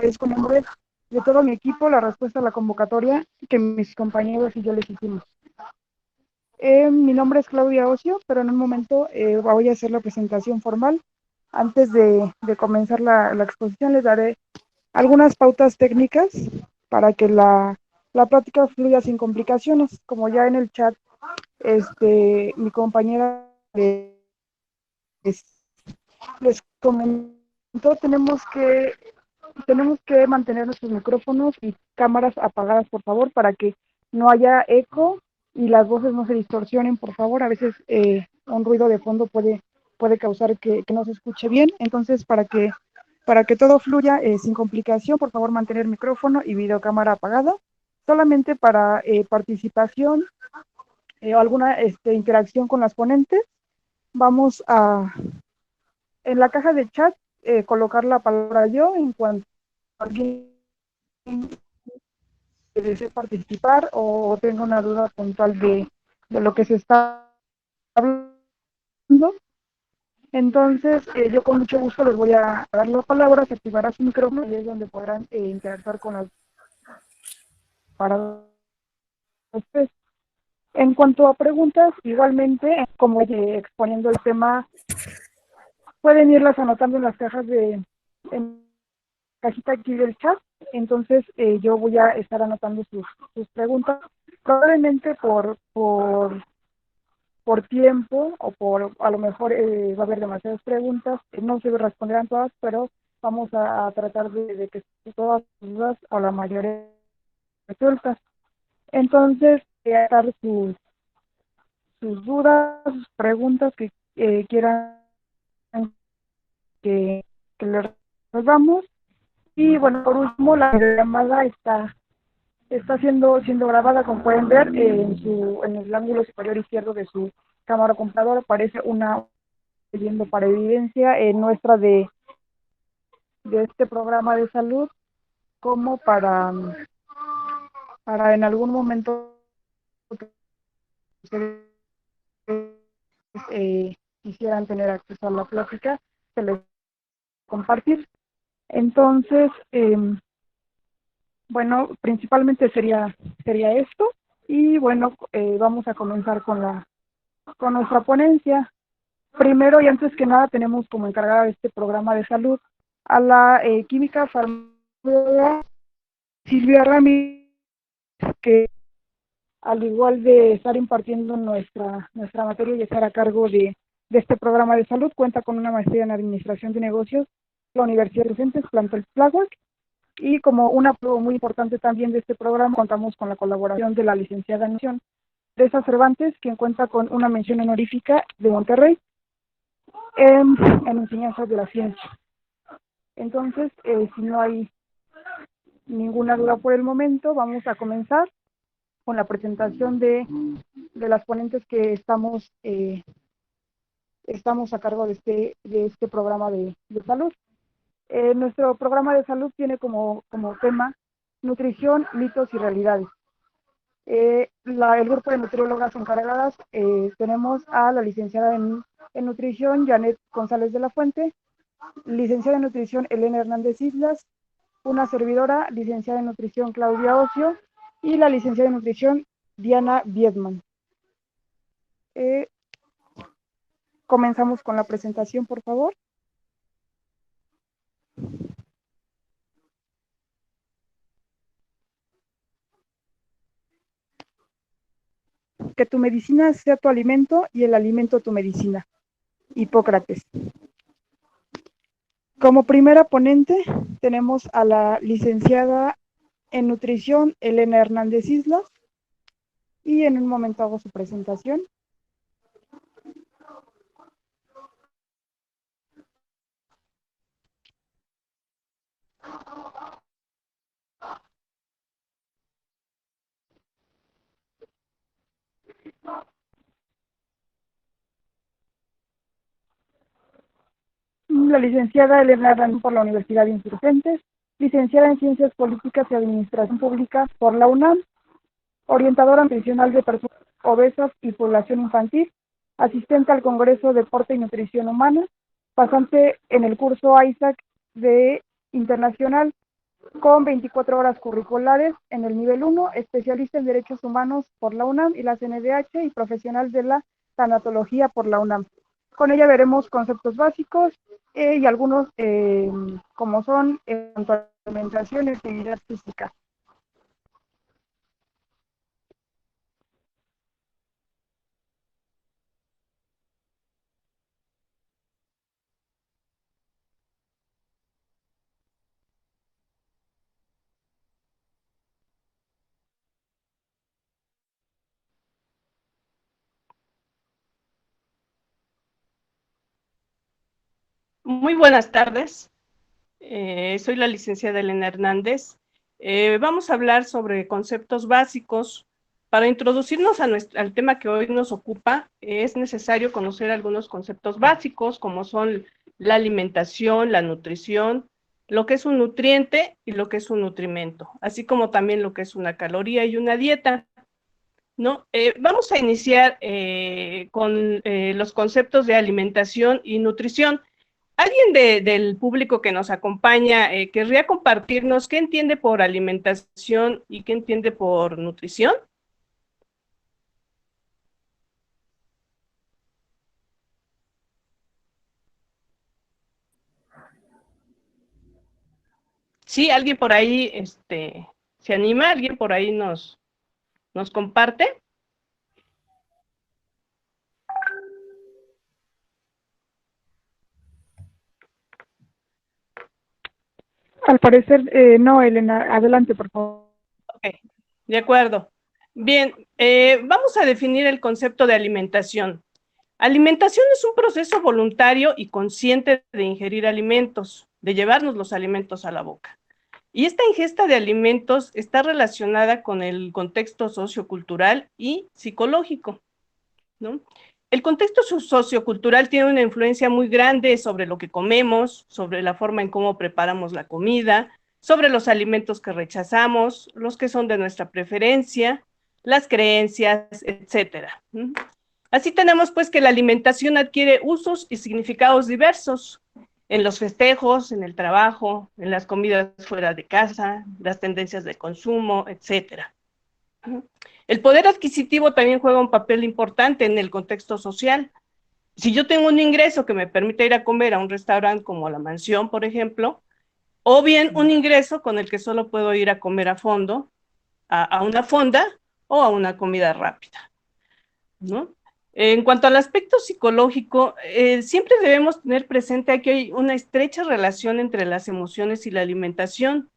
agradezco en nombre de todo mi equipo la respuesta a la convocatoria que mis compañeros y yo les hicimos. Mi nombre es Claudia Ocio, pero en un momento voy a hacer la presentación formal. Antes de comenzar la exposición, les daré algunas pautas técnicas para que la plática fluya sin complicaciones. Como ya en el chat, mi compañera les comentó, tenemos que mantener nuestros micrófonos y cámaras apagadas, por favor, para que no haya eco y las voces no se distorsionen, por favor. A veces un ruido de fondo puede causar que no se escuche bien. Entonces, para que todo fluya sin complicación, por favor, mantener micrófono y videocámara apagada. Solamente para participación o alguna interacción con las ponentes, vamos a, en la caja de chat, colocar la palabra yo en cuanto alguien que desee participar o tenga una duda puntual de lo que se está hablando. Entonces, yo con mucho gusto les voy a dar la palabra, se activará su micrófono y es donde podrán interactuar con las para ustedes. En cuanto a preguntas, igualmente, como exponiendo el tema, pueden irlas anotando en las cajas en cajita aquí del chat. Entonces, yo voy a estar anotando sus preguntas. Probablemente por tiempo o por a lo mejor va a haber demasiadas preguntas, no se responderán todas, pero vamos a tratar de que todas las dudas o la mayoría resueltas. Entonces, dar sus dudas, sus preguntas que quieran que les resolvamos. Y bueno, por último, la llamada está siendo grabada, como pueden ver, en el ángulo superior izquierdo de su cámara computadora aparece una leyendo para evidencia nuestra de este programa de salud, como para en algún momento que quisieran tener acceso a la plática, se les compartir. Entonces, bueno, principalmente sería esto. Y bueno, vamos a comenzar con nuestra ponencia. Primero y antes que nada tenemos como encargada de este programa de salud a la química farmacéutica Silvia Ramírez, que al igual de estar impartiendo nuestra materia y estar a cargo de este programa de salud, cuenta con una maestría en Administración de Negocios de la Universidad de Docentes, Plantel Tláhuac, y como un apoyo muy importante también de este programa, contamos con la colaboración de la licenciada en Teresa Cervantes, quien cuenta con una mención honorífica de Monterrey en enseñanzas de la ciencia. Entonces, si no hay ninguna duda por el momento, vamos a comenzar con la presentación de las ponentes que estamos a cargo de este programa de salud. Nuestro programa de salud tiene como tema nutrición, mitos y realidades. El grupo de nutriólogas encargadas, tenemos a la licenciada en nutrición, Janet González de la Fuente, licenciada en nutrición, Elena Hernández Islas, una servidora, licenciada en nutrición, Claudia Ocio, y la licenciada en nutrición, Diana Biedman. Comenzamos con la presentación, por favor. Que tu medicina sea tu alimento y el alimento tu medicina. Hipócrates. Como primera ponente tenemos a la licenciada en nutrición, Elena Hernández Islas, y en un momento hago su presentación. La licenciada Elena Hernández por la Universidad de Insurgentes, licenciada en Ciencias Políticas y Administración Pública por la UNAM, orientadora nutricional de personas obesas y población infantil, asistente al Congreso Deporte y Nutrición Humana, pasante en el curso ISAC de Internacional, con 24 horas curriculares en el nivel 1, especialista en Derechos Humanos por la UNAM y la CNDH y profesional de la tanatología por la UNAM. Con ella veremos conceptos básicos y algunos como son en cuanto a alimentación y actividad física. Muy buenas tardes. Soy la licenciada Elena Hernández. Vamos a hablar sobre conceptos básicos. Para introducirnos al tema que hoy nos ocupa, es necesario conocer algunos conceptos básicos, como son la alimentación, la nutrición, lo que es un nutriente y lo que es un nutrimento, así como también lo que es una caloría y una dieta, ¿no? Vamos a iniciar con los conceptos de alimentación y nutrición. ¿Alguien del público que nos acompaña querría compartirnos qué entiende por alimentación y qué entiende por nutrición? Sí, alguien por ahí se anima, alguien por ahí nos comparte. Al parecer, no, Elena, adelante, por favor. Ok, de acuerdo. Bien, vamos a definir el concepto de alimentación. Alimentación es un proceso voluntario y consciente de ingerir alimentos, de llevarnos los alimentos a la boca. Y esta ingesta de alimentos está relacionada con el contexto sociocultural y psicológico, ¿no? El contexto sociocultural tiene una influencia muy grande sobre lo que comemos, sobre la forma en cómo preparamos la comida, sobre los alimentos que rechazamos, los que son de nuestra preferencia, las creencias, etcétera. Así tenemos pues que la alimentación adquiere usos y significados diversos en los festejos, en el trabajo, en las comidas fuera de casa, las tendencias de consumo, etcétera. El poder adquisitivo también juega un papel importante en el contexto social. Si yo tengo un ingreso que me permite ir a comer a un restaurante como La Mansión, por ejemplo, o bien un ingreso con el que solo puedo ir a comer a fondo, a una fonda o a una comida rápida, ¿no? En cuanto al aspecto psicológico, siempre debemos tener presente que hay una estrecha relación entre las emociones y la alimentación.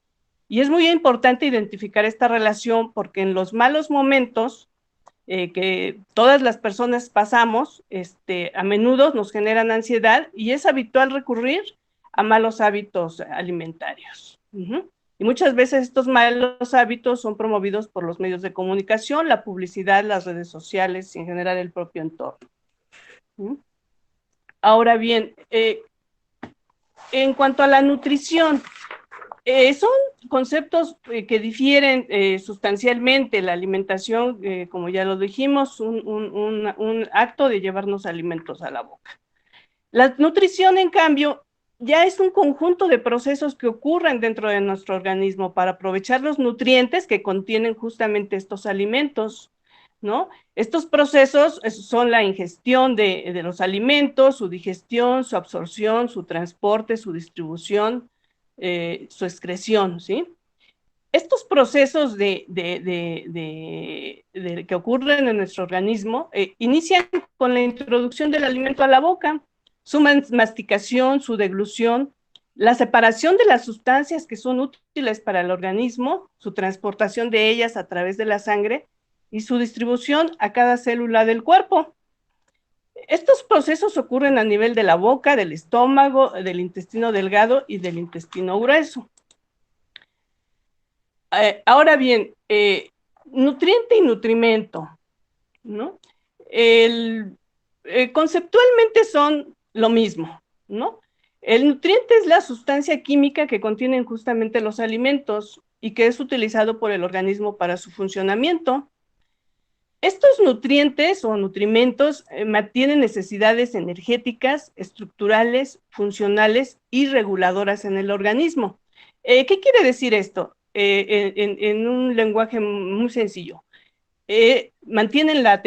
Y es muy importante identificar esta relación porque en los malos momentos que todas las personas pasamos, a menudo nos generan ansiedad y es habitual recurrir a malos hábitos alimentarios. Y muchas veces estos malos hábitos son promovidos por los medios de comunicación, la publicidad, las redes sociales y en general el propio entorno. Ahora bien, en cuanto a la nutrición, son conceptos que difieren sustancialmente. La alimentación, como ya lo dijimos, un acto de llevarnos alimentos a la boca. La nutrición, en cambio, ya es un conjunto de procesos que ocurren dentro de nuestro organismo para aprovechar los nutrientes que contienen justamente estos alimentos, ¿no? Estos procesos son la ingestión de los alimentos, su digestión, su absorción, su transporte, su distribución, su excreción, ¿sí? Estos procesos que ocurren en nuestro organismo inician con la introducción del alimento a la boca, su masticación, su deglución, la separación de las sustancias que son útiles para el organismo, su transportación de ellas a través de la sangre y su distribución a cada célula del cuerpo. Estos procesos ocurren a nivel de la boca, del estómago, del intestino delgado y del intestino grueso. Ahora bien, nutriente y nutrimento, ¿no? Conceptualmente son lo mismo, ¿no? El nutriente es la sustancia química que contienen justamente los alimentos y que es utilizado por el organismo para su funcionamiento. Estos nutrientes o nutrimentos mantienen necesidades energéticas, estructurales, funcionales y reguladoras en el organismo. ¿Qué quiere decir esto? En un lenguaje muy sencillo. Mantener la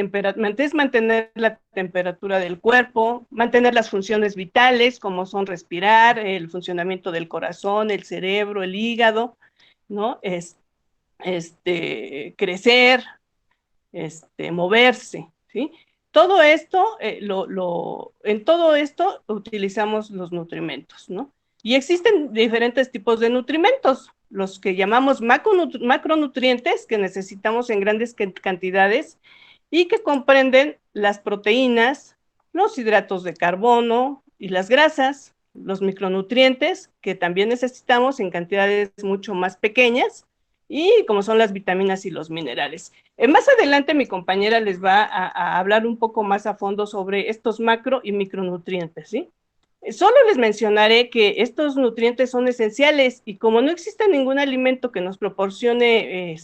temperatura del cuerpo, mantener las funciones vitales, como son respirar, el funcionamiento del corazón, el cerebro, el hígado, ¿no? Crecer, moverse, ¿sí? Todo esto, en todo esto utilizamos los nutrimentos, ¿no? Y existen diferentes tipos de nutrimentos, los que llamamos macronutrientes, que necesitamos en grandes cantidades y que comprenden las proteínas, los hidratos de carbono y las grasas, los micronutrientes, que también necesitamos en cantidades mucho más pequeñas, y como son las vitaminas y los minerales. Más adelante mi compañera les va a hablar un poco más a fondo sobre estos macro y micronutrientes, ¿sí? Solo les mencionaré que estos nutrientes son esenciales y como no existe ningún alimento que nos proporcione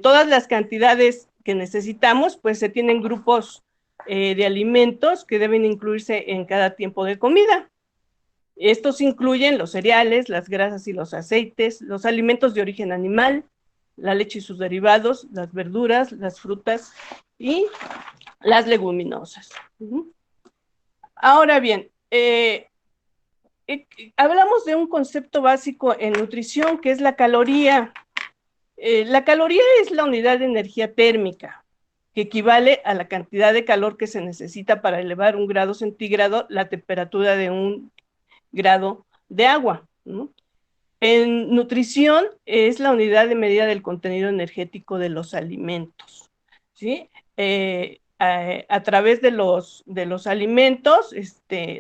todas las cantidades que necesitamos, pues se tienen grupos de alimentos que deben incluirse en cada tiempo de comida. Estos incluyen los cereales, las grasas y los aceites, los alimentos de origen animal, la leche y sus derivados, las verduras, las frutas y las leguminosas. Ahora bien, hablamos de un concepto básico en nutrición que es la caloría. La caloría es la unidad de energía térmica, que equivale a la cantidad de calor que se necesita para elevar 1 grado centígrado la temperatura de 1 grado de agua, ¿no? En nutrición es la unidad de medida del contenido energético de los alimentos, ¿sí? A través de los alimentos,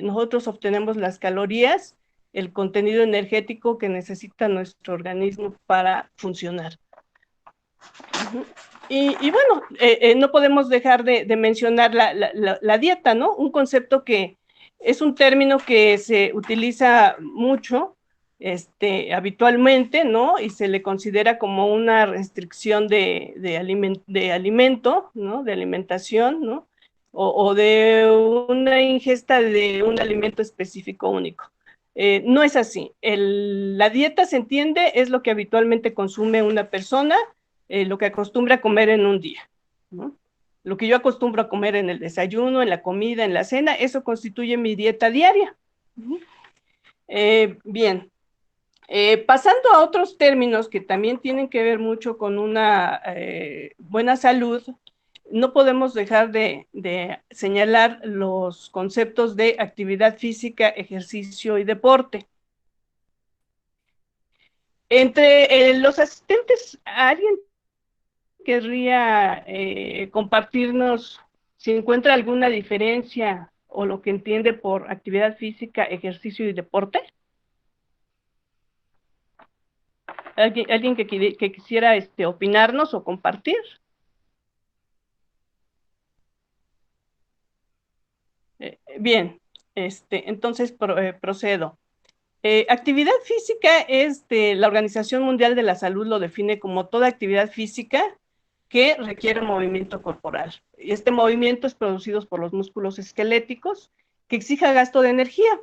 nosotros obtenemos las calorías, el contenido energético que necesita nuestro organismo para funcionar. Y bueno, no podemos dejar de mencionar la dieta, ¿no? Un concepto que es un término que se utiliza mucho habitualmente, ¿no? Y se le considera como una restricción de alimento, ¿no? De alimentación, ¿no? O de una ingesta de un alimento específico único. No es así. La dieta, se entiende, es lo que habitualmente consume una persona, lo que acostumbra a comer en un día, ¿no? Lo que yo acostumbro a comer en el desayuno, en la comida, en la cena, eso constituye mi dieta diaria. Bien, pasando a otros términos que también tienen que ver mucho con una buena salud, no podemos dejar de señalar los conceptos de actividad física, ejercicio y deporte. Entre los asistentes, ¿alguien querría compartirnos si encuentra alguna diferencia o lo que entiende por actividad física, ejercicio y deporte? ¿Alguien que quisiera opinarnos o compartir? Bien, entonces procedo. Actividad física la Organización Mundial de la Salud lo define como toda actividad física que requiere movimiento corporal. Este movimiento es producido por los músculos esqueléticos que exija gasto de energía.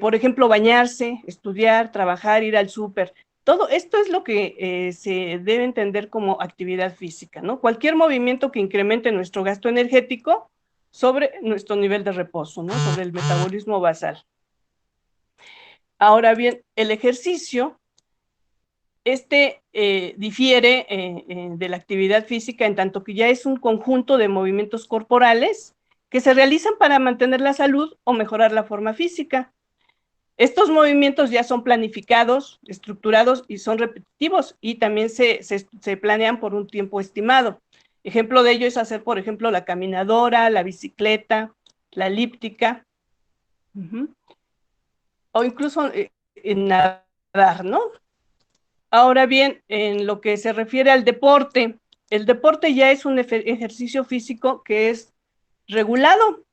Por ejemplo, bañarse, estudiar, trabajar, ir al súper. Todo esto es lo que se debe entender como actividad física, ¿no? Cualquier movimiento que incremente nuestro gasto energético sobre nuestro nivel de reposo, ¿no? Sobre el metabolismo basal. Ahora bien, el ejercicio, difiere de la actividad física en tanto que ya es un conjunto de movimientos corporales que se realizan para mantener la salud o mejorar la forma física. Estos movimientos ya son planificados, estructurados y son repetitivos y también se planean por un tiempo estimado. Ejemplo de ello es hacer, por ejemplo, la caminadora, la bicicleta, la elíptica, o incluso en nadar, ¿no? Ahora bien, en lo que se refiere al deporte, el deporte ya es un ejercicio físico que es regulado.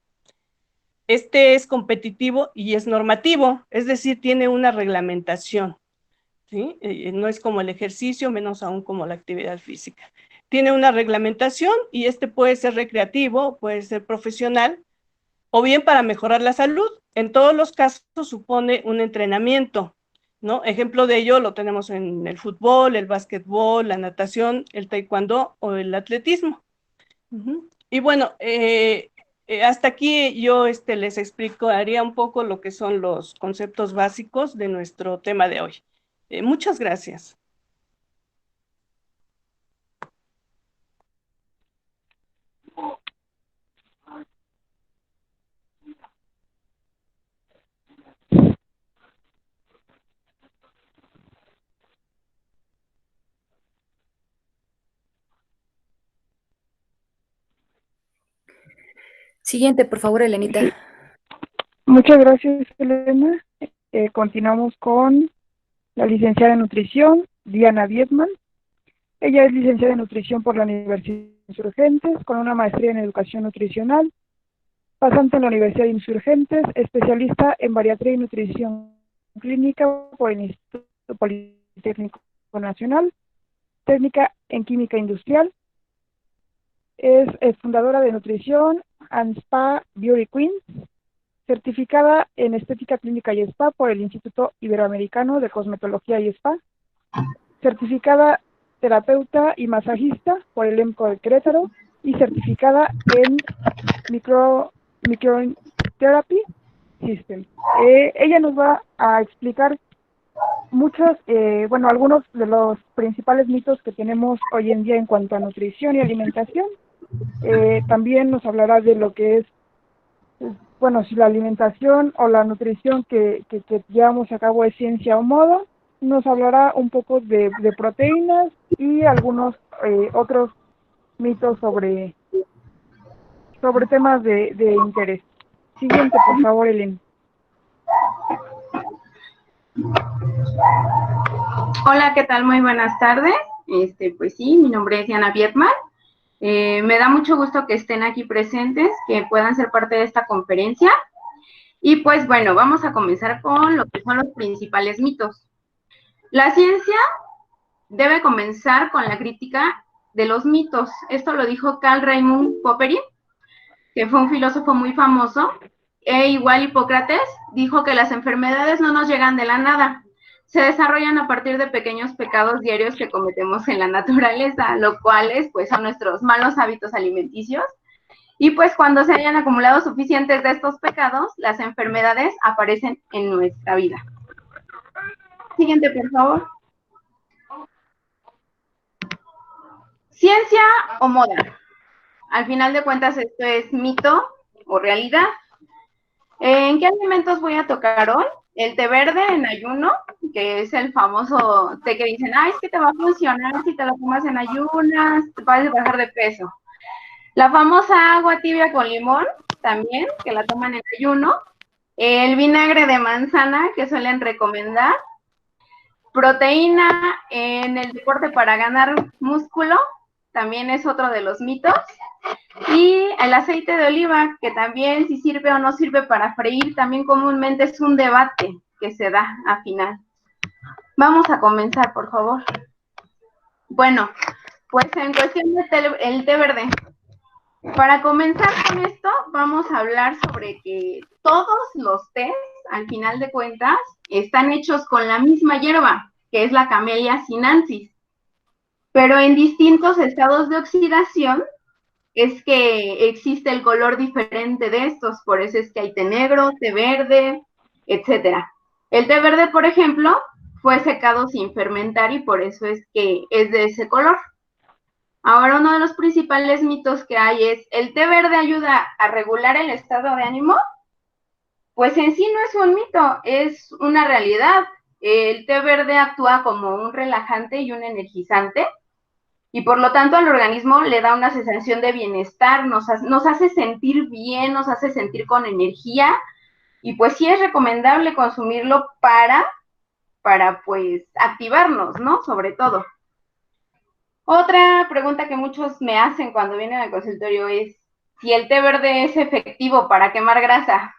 Es competitivo y es normativo, es decir, tiene una reglamentación, ¿sí? No es como el ejercicio, menos aún como la actividad física. Tiene una reglamentación y puede ser recreativo, puede ser profesional, o bien para mejorar la salud, en todos los casos supone un entrenamiento, ¿no? Ejemplo de ello lo tenemos en el fútbol, el básquetbol, la natación, el taekwondo o el atletismo. Y bueno, hasta aquí yo les explicaría un poco lo que son los conceptos básicos de nuestro tema de hoy. Muchas gracias. Siguiente, por favor, Elenita. Sí. Muchas gracias, Elena. Continuamos con la licenciada en nutrición, Diana Vietman. Ella es licenciada en nutrición por la Universidad de Insurgentes, con una maestría en educación nutricional, pasante en la Universidad de Insurgentes, especialista en bariatría y nutrición clínica por el Instituto Politécnico Nacional, técnica en química industrial. Es fundadora de Nutrición and Spa Beauty Queen, certificada en estética clínica y spa por el Instituto Iberoamericano de Cosmetología y Spa, certificada terapeuta y masajista por el EMCO de Querétaro y certificada en Microtherapy System. Ella nos va a explicar algunos de los principales mitos que tenemos hoy en día en cuanto a nutrición y alimentación. También nos hablará de lo que es, si la alimentación o la nutrición que llevamos a cabo es ciencia o moda. Nos hablará un poco de proteínas y algunos otros mitos sobre temas de interés. Siguiente, por favor, Elena. Hola, ¿qué tal? Muy buenas tardes. Pues sí, mi nombre es Diana Vietman. Me da mucho gusto que estén aquí presentes, que puedan ser parte de esta conferencia. Y pues bueno, vamos a comenzar con lo que son los principales mitos. La ciencia debe comenzar con la crítica de los mitos. Esto lo dijo Carl Raimund Popper, que fue un filósofo muy famoso. Igual Hipócrates dijo que las enfermedades no nos llegan de la nada, se desarrollan a partir de pequeños pecados diarios que cometemos en la naturaleza, lo cuales pues son nuestros malos hábitos alimenticios. Y pues cuando se hayan acumulado suficientes de estos pecados, las enfermedades aparecen en nuestra vida. Siguiente, por favor. ¿Ciencia o moda? Al final de cuentas, esto es mito o realidad. ¿En qué alimentos voy a tocar hoy? El té verde en ayuno, que es el famoso té que dicen, es que te va a funcionar si te lo tomas en ayunas, te puedes bajar de peso. La famosa agua tibia con limón, también, que la toman en ayuno. El vinagre de manzana, que suelen recomendar. Proteína en el deporte para ganar músculo, también es otro de los mitos. Y el aceite de oliva, que también si sirve o no sirve para freír, también comúnmente es un debate que se da al final. Vamos a comenzar, por favor. Bueno, pues en cuestión del té verde. Para comenzar con esto, vamos a hablar sobre que todos los tés, al final de cuentas, están hechos con la misma hierba, que es la Camellia sinensis. Pero en distintos estados de oxidación, es que existe el color diferente de estos, por eso es que hay té negro, té verde, etcétera. El té verde, por ejemplo, fue secado sin fermentar y por eso es que es de ese color. Ahora, uno de los principales mitos que hay es, ¿el té verde ayuda a regular el estado de ánimo? Pues en sí no es un mito, es una realidad. El té verde actúa como un relajante y un energizante, y por lo tanto al organismo le da una sensación de bienestar, nos hace sentir bien, nos hace sentir con energía, y pues sí es recomendable consumirlo para pues activarnos, ¿no? Sobre todo. Otra pregunta que muchos me hacen cuando vienen al consultorio es, si el té verde es efectivo para quemar grasa,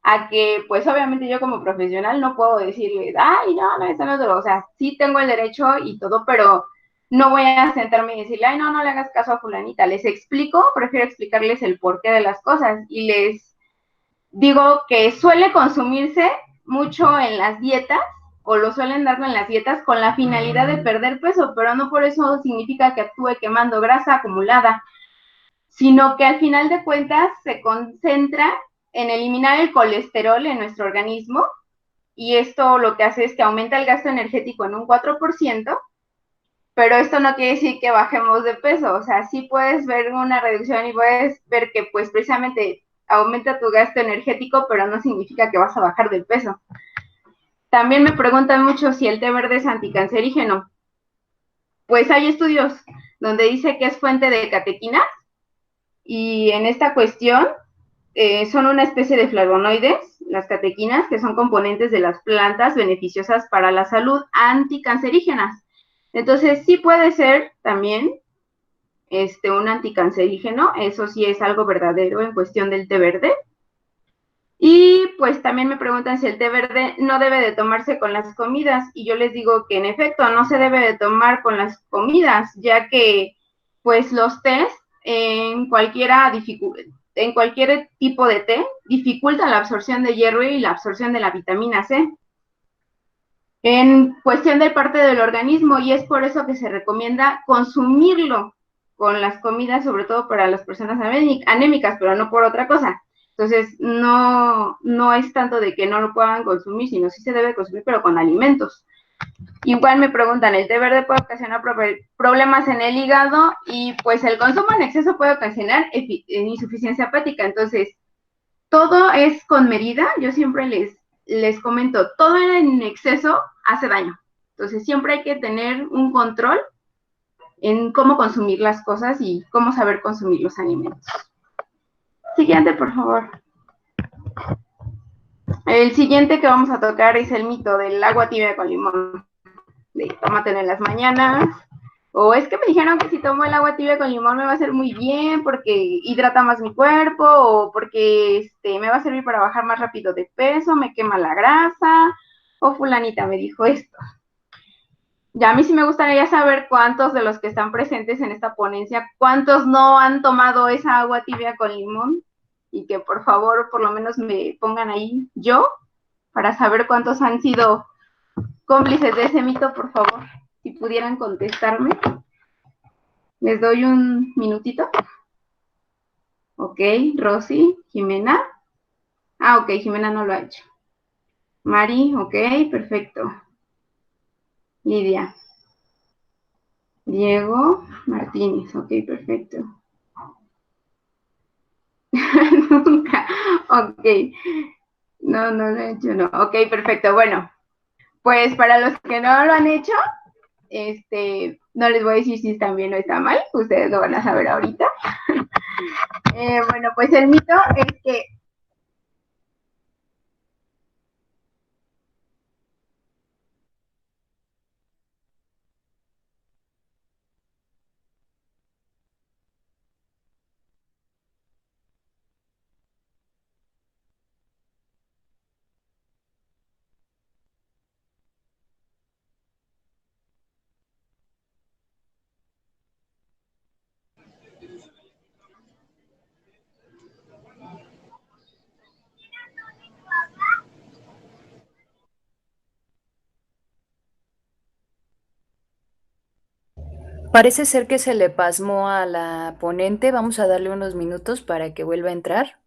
a que pues obviamente yo como profesional no puedo decirles, no, eso no es lo, o sea, sí tengo el derecho y todo, pero no voy a sentarme y decirle, no le hagas caso a fulanita. Les explico, prefiero explicarles el porqué de las cosas y digo que suele consumirse mucho en las dietas, o lo suelen darlo en las dietas con la finalidad de perder peso, pero no por eso significa que actúe quemando grasa acumulada, sino que al final de cuentas se concentra en eliminar el colesterol en nuestro organismo, y esto lo que hace es que aumenta el gasto energético en un 4%, pero esto no quiere decir que bajemos de peso, o sea, sí puedes ver una reducción y puedes ver que pues precisamente aumenta tu gasto energético, pero no significa que vas a bajar de peso. También me preguntan mucho si el té verde es anticancerígeno. Pues hay estudios donde dice que es fuente de catequinas, y en esta cuestión son una especie de flavonoides, las catequinas, que son componentes de las plantas beneficiosas para la salud, anticancerígenas. Entonces, sí puede ser también un anticancerígeno, eso sí es algo verdadero en cuestión del té verde. Y pues también me preguntan si el té verde no debe de tomarse con las comidas, y yo les digo que en efecto no se debe de tomar con las comidas, ya que pues los tés en cualquier tipo de té dificultan la absorción de hierro y la absorción de la vitamina C en cuestión de parte del organismo, y es por eso que se recomienda consumirlo con las comidas, sobre todo para las personas anémicas, pero no por otra cosa. Entonces, no es tanto de que no lo puedan consumir, sino sí se debe consumir, pero con alimentos. Igual me preguntan, ¿el té verde puede ocasionar problemas en el hígado? Y pues el consumo en exceso puede ocasionar insuficiencia hepática. Entonces, todo es con medida. Yo siempre les comento, todo en exceso hace daño. Entonces, siempre hay que tener un control en cómo consumir las cosas y cómo saber consumir los alimentos. Siguiente, por favor. El siguiente que vamos a tocar es el mito del agua tibia con limón. De tómatelo en las mañanas. O es que me dijeron que si tomo el agua tibia con limón me va a hacer muy bien porque hidrata más mi cuerpo, o porque me va a servir para bajar más rápido de peso, me quema la grasa, o fulanita me dijo esto. Ya a mí sí me gustaría saber cuántos de los que están presentes en esta ponencia, cuántos no han tomado esa agua tibia con limón, y que por favor por lo menos me pongan ahí yo, para saber cuántos han sido cómplices de ese mito, por favor, si pudieran contestarme. Les doy un minutito. Ok, Rosy, Jimena. Ah, ok, Jimena no lo ha hecho. Mari, ok, perfecto. Lidia. Diego Martínez, ok, perfecto. Nunca, ok. No lo he hecho, no. Ok, perfecto. Bueno, pues para los que no lo han hecho, no les voy a decir si están bien o está mal, ustedes lo van a saber ahorita. Bueno, pues el mito es que Parece ser que se le pasmó a la ponente. Vamos a darle unos minutos para que vuelva a entrar.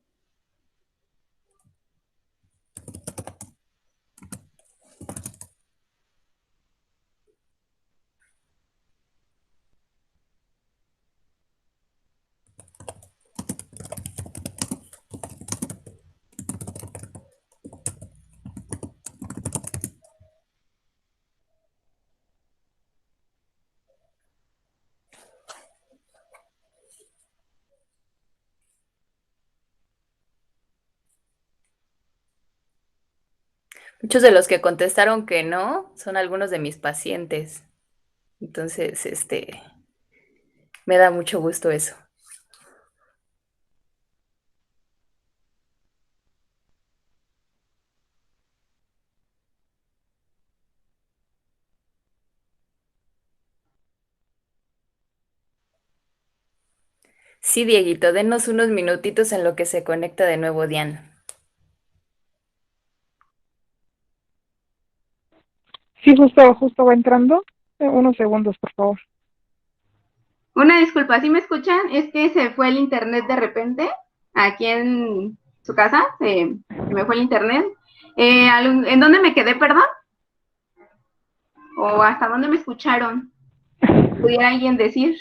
Muchos de los que contestaron que no son algunos de mis pacientes. Entonces, me da mucho gusto eso. Sí, Dieguito, denos unos minutitos en lo que se conecta de nuevo Diana. justo va entrando. Unos segundos, por favor. Una disculpa, ¿sí me escuchan? Es que se fue el internet de repente, aquí en su casa, se me fue el internet. ¿En dónde me quedé, perdón? ¿O hasta dónde me escucharon? ¿Pudiera alguien decir?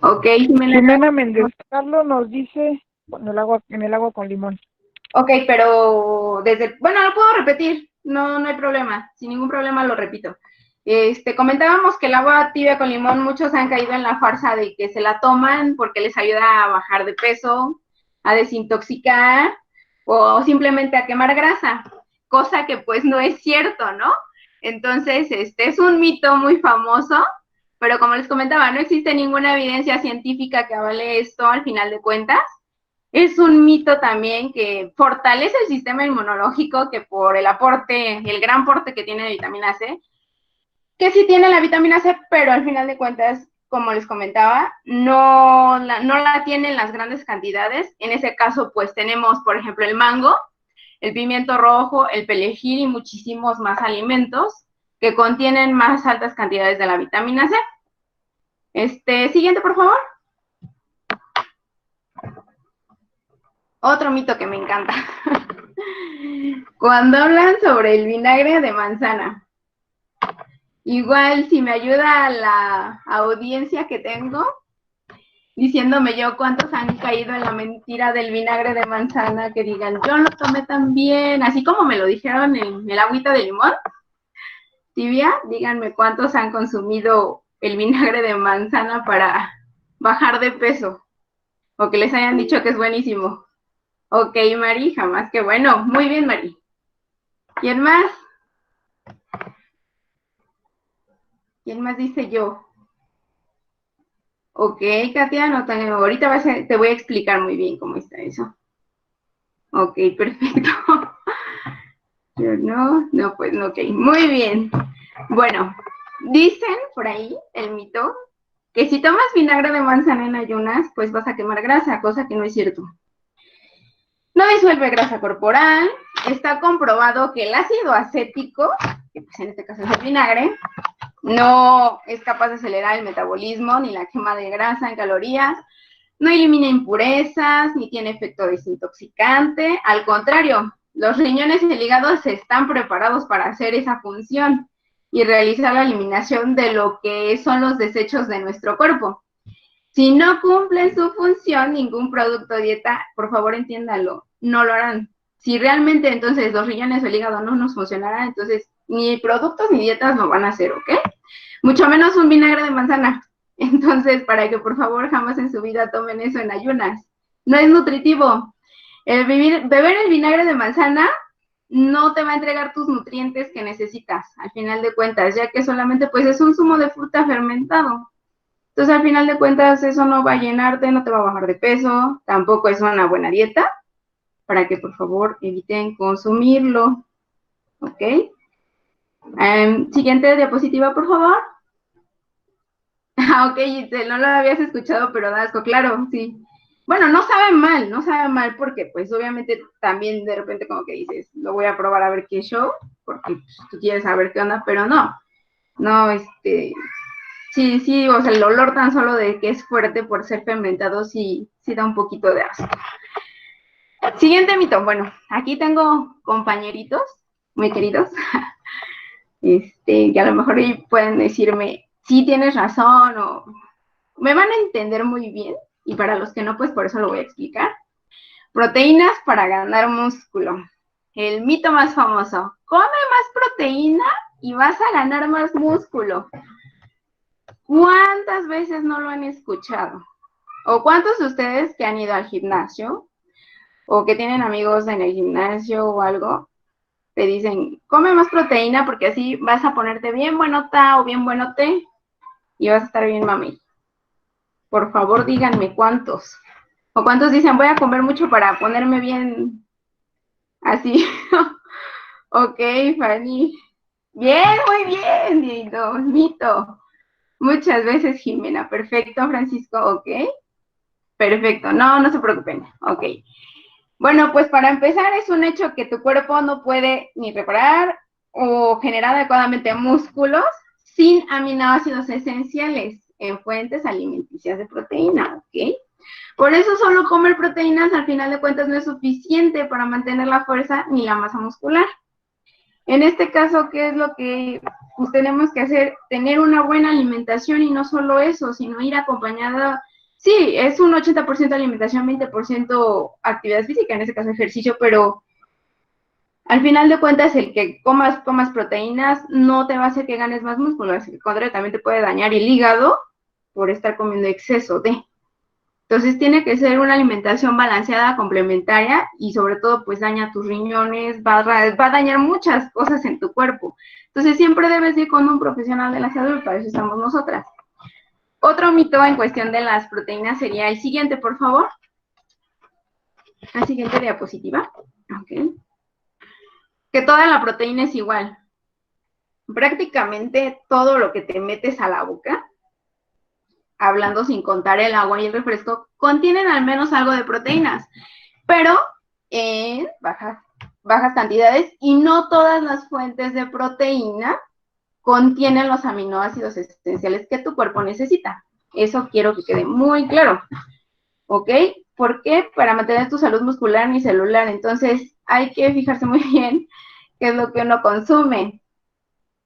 Ok, Jimena Méndez Carlos nos dice en el agua con limón. Ok, pero bueno, lo puedo repetir, no hay problema, sin ningún problema lo repito. Comentábamos que el agua tibia con limón, muchos han caído en la farsa de que se la toman porque les ayuda a bajar de peso, a desintoxicar o simplemente a quemar grasa, cosa que pues no es cierto, ¿no? Entonces, es un mito muy famoso, pero como les comentaba, no existe ninguna evidencia científica que avale esto al final de cuentas. Es un mito también que fortalece el sistema inmunológico, que por el aporte, el gran aporte que tiene de vitamina C, que sí tiene la vitamina C, pero al final de cuentas, como les comentaba, no la tiene en las grandes cantidades. En ese caso, pues tenemos, por ejemplo, el mango, el pimiento rojo, el perejil y muchísimos más alimentos que contienen más altas cantidades de la vitamina C. Siguiente, por favor. Otro mito que me encanta. Cuando hablan sobre el vinagre de manzana, igual si me ayuda a la audiencia que tengo, diciéndome yo cuántos han caído en la mentira del vinagre de manzana, que digan, yo lo tomé también, así como me lo dijeron en el agüita de limón tibia, díganme cuántos han consumido el vinagre de manzana para bajar de peso, o que les hayan dicho que es buenísimo. Ok, Mari, jamás, que bueno. Muy bien, Mari. ¿Quién más? ¿Quién más dice yo? Ok, Katia, no tengo, ahorita te voy a explicar muy bien cómo está eso. Ok, perfecto. Yo no, pues no, ok, muy bien. Bueno, dicen por ahí, el mito, que si tomas vinagre de manzana en ayunas, pues vas a quemar grasa, cosa que no es cierto. No disuelve grasa corporal, está comprobado que el ácido acético, que pues en este caso es el vinagre, no es capaz de acelerar el metabolismo ni la quema de grasa en calorías, no elimina impurezas, ni tiene efecto desintoxicante, al contrario, los riñones y el hígado están preparados para hacer esa función y realizar la eliminación de lo que son los desechos de nuestro cuerpo. Si no cumplen su función, ningún producto o dieta, por favor entiéndalo, no lo harán. Si realmente entonces los riñones o el hígado no nos funcionarán, entonces ni productos ni dietas lo van a hacer, ¿ok? Mucho menos un vinagre de manzana. Entonces, para que por favor jamás en su vida tomen eso en ayunas. No es nutritivo. Beber el vinagre de manzana no te va a entregar tus nutrientes que necesitas, al final de cuentas, ya que solamente pues es un zumo de fruta fermentado. Entonces, al final de cuentas, eso no va a llenarte, no te va a bajar de peso, tampoco es una buena dieta, para que por favor eviten consumirlo, ¿ok? Siguiente diapositiva, por favor. Ok, Giselle, no lo habías escuchado, pero da asco, claro, sí. Bueno, no sabe mal, porque pues obviamente también de repente como que dices, lo voy a probar a ver qué show, porque pues, tú quieres saber qué onda, pero no, sí, o sea, el olor tan solo de que es fuerte por ser fermentado, sí da un poquito de asco. Siguiente mito, bueno, aquí tengo compañeritos muy queridos, que a lo mejor pueden decirme, sí tienes razón, o me van a entender muy bien, y para los que no, pues por eso lo voy a explicar. Proteínas para ganar músculo. El mito más famoso, come más proteína y vas a ganar más músculo. ¿Cuántas veces no lo han escuchado? ¿O cuántos de ustedes que han ido al gimnasio o que tienen amigos en el gimnasio o algo, te dicen, come más proteína porque así vas a ponerte bien buenota o bien buenote y vas a estar bien mami? Por favor, díganme cuántos. O cuántos dicen, voy a comer mucho para ponerme bien así. Ok, Fanny. Bien, muy bien, Dito, mito. Muchas veces, Jimena. Perfecto, Francisco, ok. Perfecto, no se preocupen, ok. Bueno, pues para empezar es un hecho que tu cuerpo no puede ni reparar o generar adecuadamente músculos sin aminoácidos esenciales en fuentes alimenticias de proteína, ¿ok? Por eso solo comer proteínas al final de cuentas no es suficiente para mantener la fuerza ni la masa muscular. En este caso, ¿qué es lo que pues, tenemos que hacer? Tener una buena alimentación y no solo eso, sino ir acompañada. Sí, es un 80% alimentación, 20% actividad física, en este caso ejercicio, pero al final de cuentas el que comas proteínas no te va a hacer que ganes más músculo, al contrario, también te puede dañar el hígado por estar comiendo exceso de. Entonces tiene que ser una alimentación balanceada, complementaria y sobre todo pues daña tus riñones, va a dañar muchas cosas en tu cuerpo. Entonces siempre debes ir con un profesional de la salud, para eso estamos nosotras. Otro mito en cuestión de las proteínas sería el siguiente, por favor. La siguiente diapositiva. Okay. Que toda la proteína es igual. Prácticamente todo lo que te metes a la boca, hablando sin contar el agua y el refresco, contienen al menos algo de proteínas, pero en bajas cantidades, y no todas las fuentes de proteína contienen los aminoácidos esenciales que tu cuerpo necesita. Eso quiero que quede muy claro, ¿ok? ¿Por qué? Para mantener tu salud muscular y celular. Entonces, hay que fijarse muy bien qué es lo que uno consume.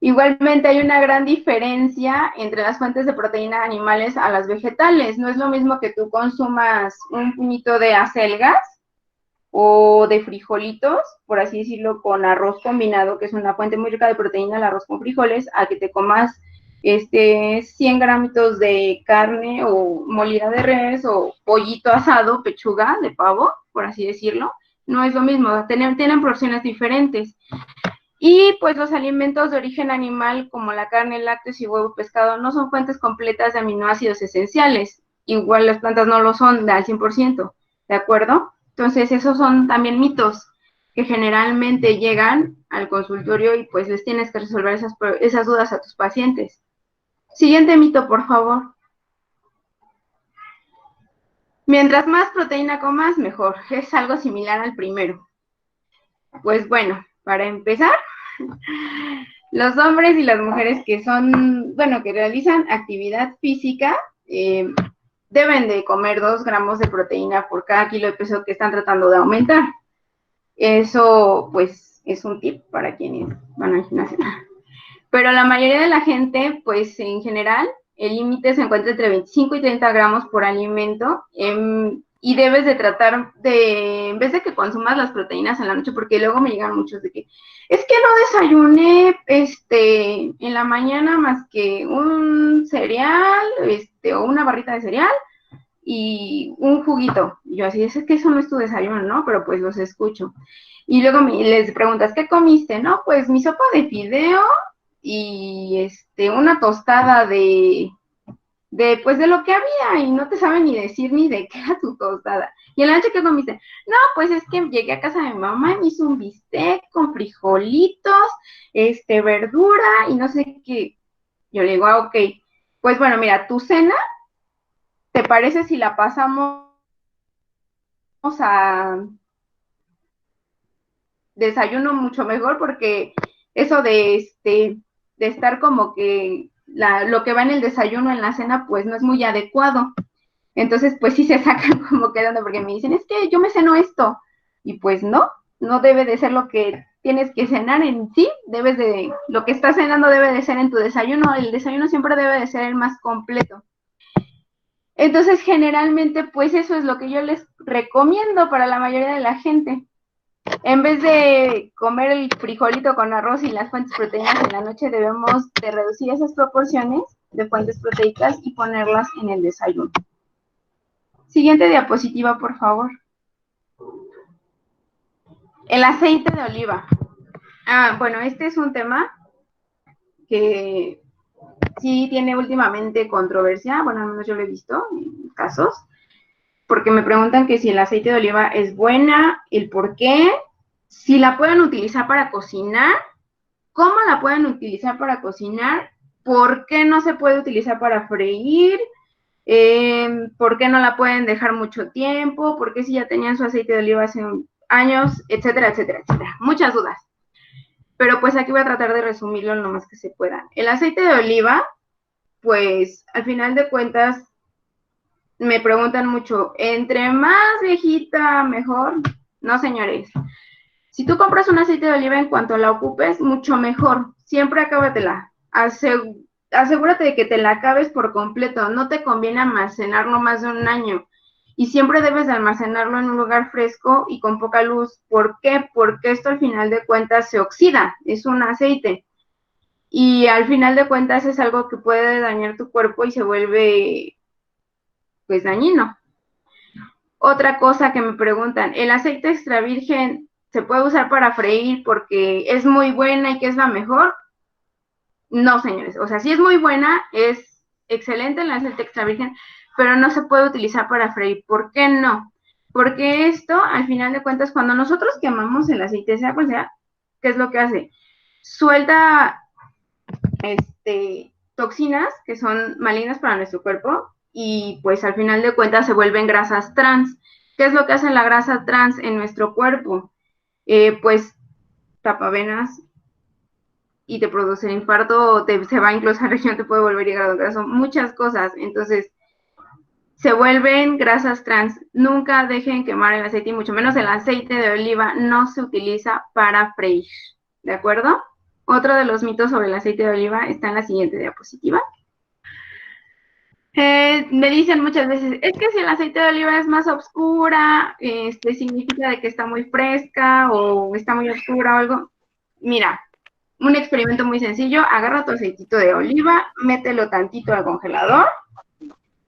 Igualmente hay una gran diferencia entre las fuentes de proteína animales a las vegetales. No es lo mismo que tú consumas un puñito de acelgas o de frijolitos, por así decirlo, con arroz combinado, que es una fuente muy rica de proteína, el arroz con frijoles, a que te comas 100 gramitos de carne o molida de res o pollito asado, pechuga de pavo, por así decirlo. No es lo mismo, tienen porciones diferentes. Y pues los alimentos de origen animal como la carne, lácteos y huevo, pescado no son fuentes completas de aminoácidos esenciales. Igual las plantas no lo son al 100%, ¿de acuerdo? Entonces esos son también mitos que generalmente llegan al consultorio y pues les tienes que resolver esas dudas a tus pacientes. Siguiente mito, por favor. Mientras más proteína comas, mejor. Es algo similar al primero. Pues bueno, para empezar, los hombres y las mujeres que que realizan actividad física, deben de comer 2 gramos de proteína por cada kilo de peso que están tratando de aumentar. Eso, pues, es un tip para quienes van al gimnasio. Pero la mayoría de la gente, pues, en general, el límite se encuentra entre 25 y 30 gramos por alimento, y debes de tratar de, en vez de que consumas las proteínas en la noche, porque luego me llegan muchos de que, es que no desayuné, en la mañana más que un cereal, o una barrita de cereal, y un juguito. Y yo así, es que eso no es tu desayuno, ¿no? Pero pues los escucho. Y luego les preguntas, ¿qué comiste? No, pues mi sopa de fideo y una tostada de lo que había, y no te saben ni decir ni de qué era tu tostada. Y en la noche, ¿qué comiste? No, pues es que llegué a casa de mi mamá y me hizo un bistec con frijolitos, verdura y no sé qué. Yo le digo, ok, pues bueno, mira, tu cena, ¿te parece si la pasamos a desayuno mucho mejor? Porque eso de estar como que lo que va en el desayuno, en la cena, pues no es muy adecuado. Entonces, pues sí se sacan como quedando, porque me dicen, es que yo me ceno esto. Y pues no debe de ser lo que tienes que cenar en sí, lo que estás cenando debe de ser en tu desayuno. El desayuno siempre debe de ser el más completo. Entonces, generalmente, pues eso es lo que yo les recomiendo para la mayoría de la gente. En vez de comer el frijolito con arroz y las fuentes proteínas en la noche, debemos de reducir esas proporciones de fuentes proteicas y ponerlas en el desayuno. Siguiente diapositiva, por favor. El aceite de oliva. Bueno, este es un tema que sí tiene últimamente controversia. Bueno, al menos yo lo he visto en casos, porque me preguntan que si el aceite de oliva es buena, el por qué, si la pueden utilizar para cocinar, cómo la pueden utilizar para cocinar, por qué no se puede utilizar para freír, ¿Por qué no la pueden dejar mucho tiempo? ¿Por qué si ya tenían su aceite de oliva hace años? Etcétera, etcétera, etcétera. Muchas dudas. Pero pues aquí voy a tratar de resumirlo lo más que se pueda. El aceite de oliva, pues al final de cuentas, me preguntan mucho, ¿entre más viejita, mejor? No, señores. Si tú compras un aceite de oliva en cuanto la ocupes, mucho mejor. Siempre acábatela. Asegúrate de que te la acabes por completo. No te conviene almacenarlo más de un año. Y siempre debes de almacenarlo en un lugar fresco y con poca luz. ¿Por qué? Porque esto al final de cuentas se oxida. Es un aceite. Y al final de cuentas es algo que puede dañar tu cuerpo y se vuelve, pues, dañino. Otra cosa que me preguntan, ¿el aceite extra virgen se puede usar para freír porque es muy buena y que es la mejor? No, señores. O sea, sí es muy buena, es excelente el aceite extra virgen, pero no se puede utilizar para freír. ¿Por qué no? Porque esto, al final de cuentas, cuando nosotros quemamos el aceite, sea cual sea, ¿qué es lo que hace? Suelta toxinas que son malignas para nuestro cuerpo y pues al final de cuentas se vuelven grasas trans. ¿Qué es lo que hace la grasa trans en nuestro cuerpo? Pues tapa venas y te produce el infarto, se va incluso a la región, te puede volver hígado graso, muchas cosas. Entonces, se vuelven grasas trans. Nunca dejen quemar el aceite y mucho menos el aceite de oliva no se utiliza para freír. ¿De acuerdo? Otro de los mitos sobre el aceite de oliva está en la siguiente diapositiva. Me dicen muchas veces, es que si el aceite de oliva es más oscura, significa de que está muy fresca o está muy oscura o algo. Mira, un experimento muy sencillo, agarra tu aceitito de oliva, mételo tantito al congelador,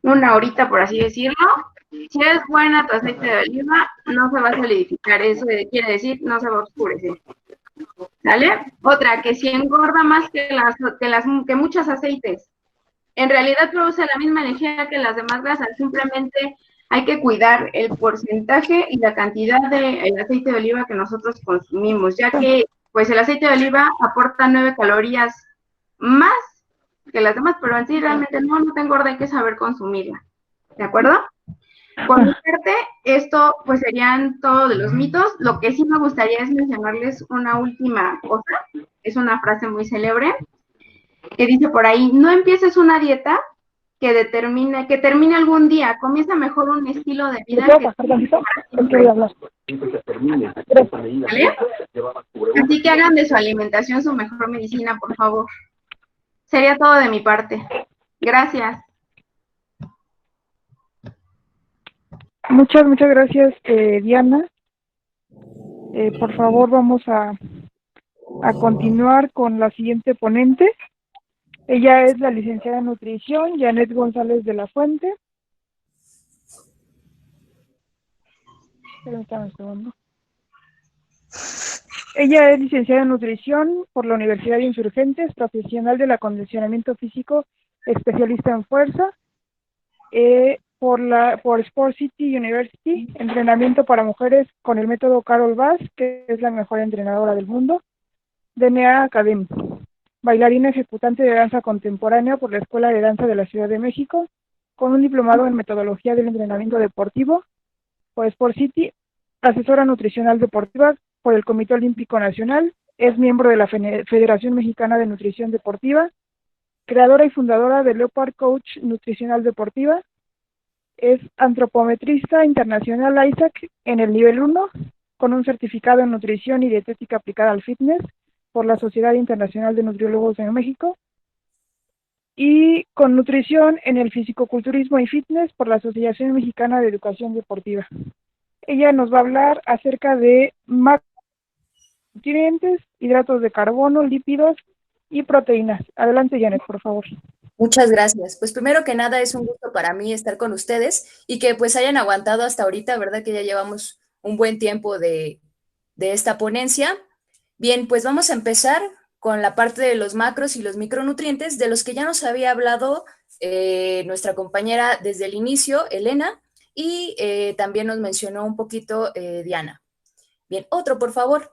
una horita por así decirlo. Si es buena tu aceite de oliva, no se va a solidificar, eso quiere decir no se va a oscurecer. ¿Vale? Otra, que si engorda más que muchos aceites. En realidad produce la misma energía que las demás grasas, simplemente hay que cuidar el porcentaje y la cantidad de aceite de oliva que nosotros consumimos, ya que pues el aceite de oliva aporta 9 calorías más que las demás, pero en sí realmente no te engorda, hay que saber consumirla. ¿De acuerdo? Por mi parte, esto pues serían todos de los mitos. Lo que sí me gustaría es mencionarles una última cosa, es una frase muy célebre, que dice por ahí, no empieces una dieta que termine algún día, comienza mejor un estilo de vida ¿vale? Así que hagan de su alimentación su mejor medicina, por favor. Sería todo de mi parte. Gracias. Muchas gracias, Diana. Por favor, vamos a continuar con la siguiente ponente. Ella es la licenciada en nutrición, Janet González de la Fuente. Permítame un segundo. Ella es licenciada en nutrición por la Universidad de Insurgentes, profesional del acondicionamiento físico, especialista en fuerza, por Sport City University, entrenamiento para mujeres con el método Carol Bass, que es la mejor entrenadora del mundo, DNA Academy, bailarina ejecutante de danza contemporánea por la Escuela de Danza de la Ciudad de México, con un diplomado en metodología del entrenamiento deportivo por Sport City, asesora nutricional deportiva por el Comité Olímpico Nacional, es miembro de la Federación Mexicana de Nutrición Deportiva, creadora y fundadora de Leopard Coach Nutricional Deportiva, es antropometrista internacional ISAC en el nivel 1, con un certificado en nutrición y dietética aplicada al fitness por la Sociedad Internacional de Nutriólogos de México, y con nutrición en el fisicoculturismo y fitness por la Asociación Mexicana de Educación Deportiva. Ella nos va a hablar acerca de macronutrientes, hidratos de carbono, lípidos y proteínas. Adelante, Janet, por favor. Muchas gracias. Pues primero que nada es un gusto para mí estar con ustedes y que pues hayan aguantado hasta ahorita, ¿verdad? Que ya llevamos un buen tiempo de esta ponencia. Bien, pues vamos a empezar con la parte de los macros y los micronutrientes, de los que ya nos había hablado nuestra compañera desde el inicio, Elena, y también nos mencionó un poquito Diana. Bien, otro, por favor.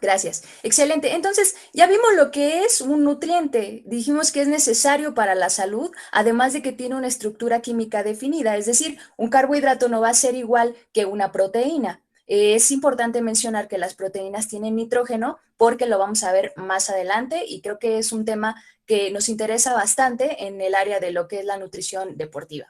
Gracias. Excelente. Entonces, ya vimos lo que es un nutriente. Dijimos que es necesario para la salud, además de que tiene una estructura química definida. Es decir, un carbohidrato no va a ser igual que una proteína. Es importante mencionar que las proteínas tienen nitrógeno porque lo vamos a ver más adelante y creo que es un tema que nos interesa bastante en el área de lo que es la nutrición deportiva.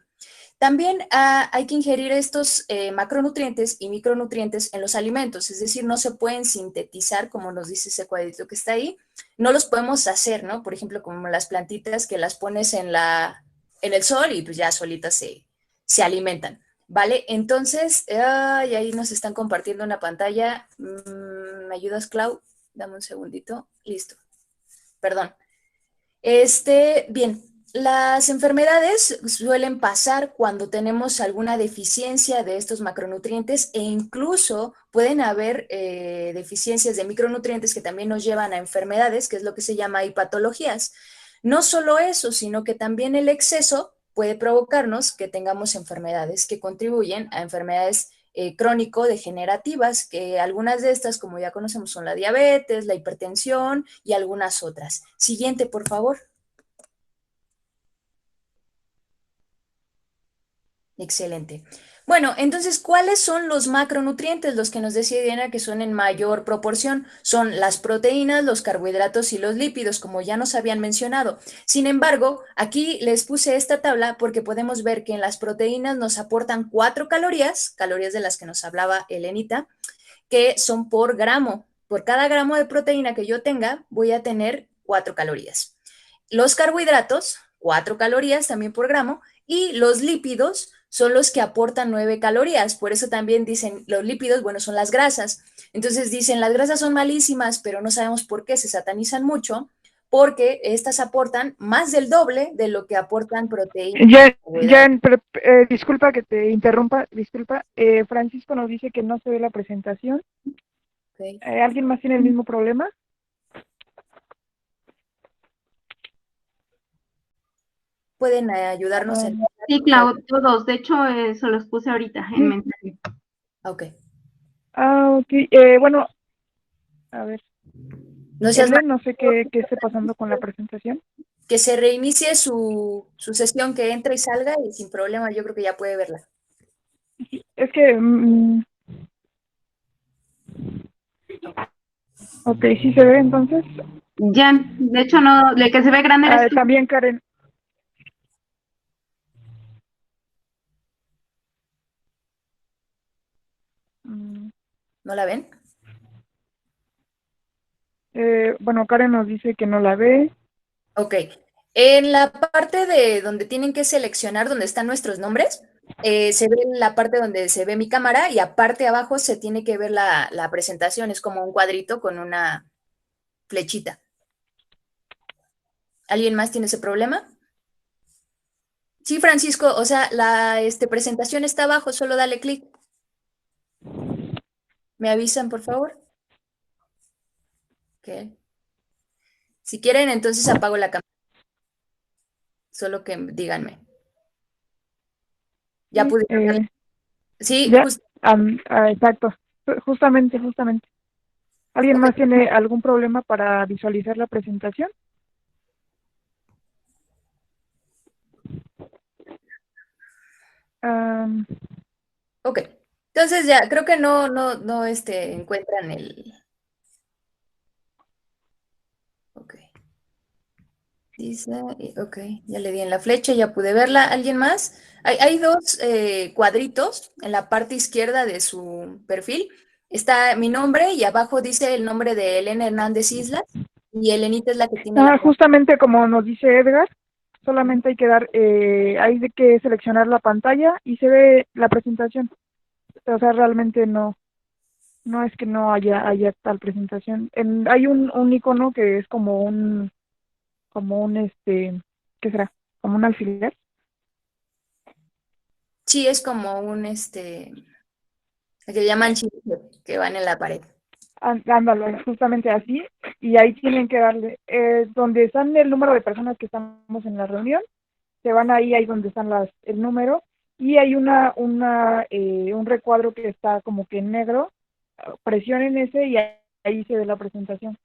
También hay que ingerir estos macronutrientes y micronutrientes en los alimentos, es decir, no se pueden sintetizar, como nos dice ese cuadrito que está ahí, no los podemos hacer, ¿no? Por ejemplo, como las plantitas que las pones en el sol y pues ya solitas se alimentan, ¿vale? Entonces, y ahí nos están compartiendo una pantalla. ¿Me ayudas, Clau? Dame un segundito. Listo. Perdón. Bien, las enfermedades suelen pasar cuando tenemos alguna deficiencia de estos macronutrientes e incluso pueden haber deficiencias de micronutrientes que también nos llevan a enfermedades, que es lo que se llama hipatologías. No solo eso, sino que también el exceso puede provocarnos que tengamos enfermedades que contribuyen a enfermedades crónico-degenerativas, que algunas de estas, como ya conocemos, son la diabetes, la hipertensión y algunas otras. Siguiente, por favor. Excelente. Bueno, entonces, ¿cuáles son los macronutrientes? Los que nos decía Diana que son en mayor proporción son las proteínas, los carbohidratos y los lípidos, como ya nos habían mencionado. Sin embargo, aquí les puse esta tabla porque podemos ver que en las proteínas nos aportan 4 calorías, calorías de las que nos hablaba Elenita, que son por gramo. Por cada gramo de proteína que yo tenga, voy a tener 4 calorías. Los carbohidratos, 4 calorías también por gramo, y los lípidos son los que aportan 9 calorías. Por eso también dicen los lípidos, bueno, son las grasas. Entonces dicen, las grasas son malísimas, pero no sabemos por qué, se satanizan mucho, porque estas aportan más del doble de lo que aportan proteínas. Disculpa que te interrumpa, disculpa. Francisco nos dice que no se ve la presentación. Okay. ¿Alguien más tiene el mismo problema? ¿Pueden ayudarnos en...? Sí, Clau, todos. De hecho, eso los puse ahorita en mensaje. Ok. Ok. Bueno, a ver. No sé qué esté pasando con la presentación. Que se reinicie su sesión, que entre y salga y sin problema yo creo que ya puede verla. Es que... ok, ¿sí se ve entonces? Ya, de hecho no, el que se ve grande es también Karen. ¿No la ven? Bueno, Karen nos dice que no la ve. Ok. En la parte de donde tienen que seleccionar, donde están nuestros nombres, se ve la parte donde se ve mi cámara y aparte abajo se tiene que ver la presentación. Es como un cuadrito con una flechita. ¿Alguien más tiene ese problema? Sí, Francisco, o sea, la presentación está abajo, solo dale clic. ¿Me avisan, por favor? Ok. Si quieren, entonces apago la cámara. Solo que díganme. Ya pude. Sí, ya, exacto. Justamente. ¿Alguien más tiene algún problema para visualizar la presentación? Ok. Entonces ya, creo que no encuentran el... Ok. Dice, ok, ya le di en la flecha, ya pude verla. ¿Alguien más? Hay dos cuadritos en la parte izquierda de su perfil. Está mi nombre y abajo dice el nombre de Elena Hernández Islas y Elenita es la que tiene justamente como nos dice Edgar, solamente hay que hay que seleccionar la pantalla y se ve la presentación. O sea, realmente no es que no haya tal presentación. Hay un icono que es como un ¿qué será? Como un alfiler. Sí, es como un que llaman chile, que van en la pared. Ándalo, justamente así, y ahí tienen que darle, donde están el número de personas que estamos en la reunión, se van ahí donde están el número, y hay un recuadro que está como que en negro, presionen ese y ahí ahí se ve la presentación.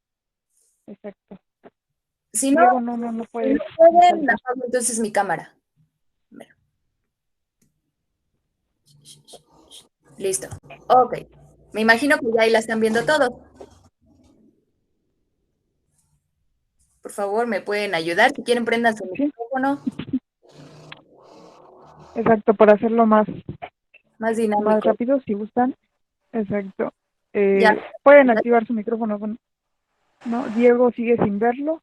Exacto. Si no, Diego, no si puedes. no pueden, apago entonces mi cámara. Listo. Ok. Me imagino que ya ahí la están viendo todos. Por favor, me pueden ayudar. Si quieren, prendan su Sí. micrófono. Exacto, para hacerlo más Dinámico. rápido, si gustan. Exacto. Ya. Pueden activar su micrófono. No, Diego sigue sin verlo.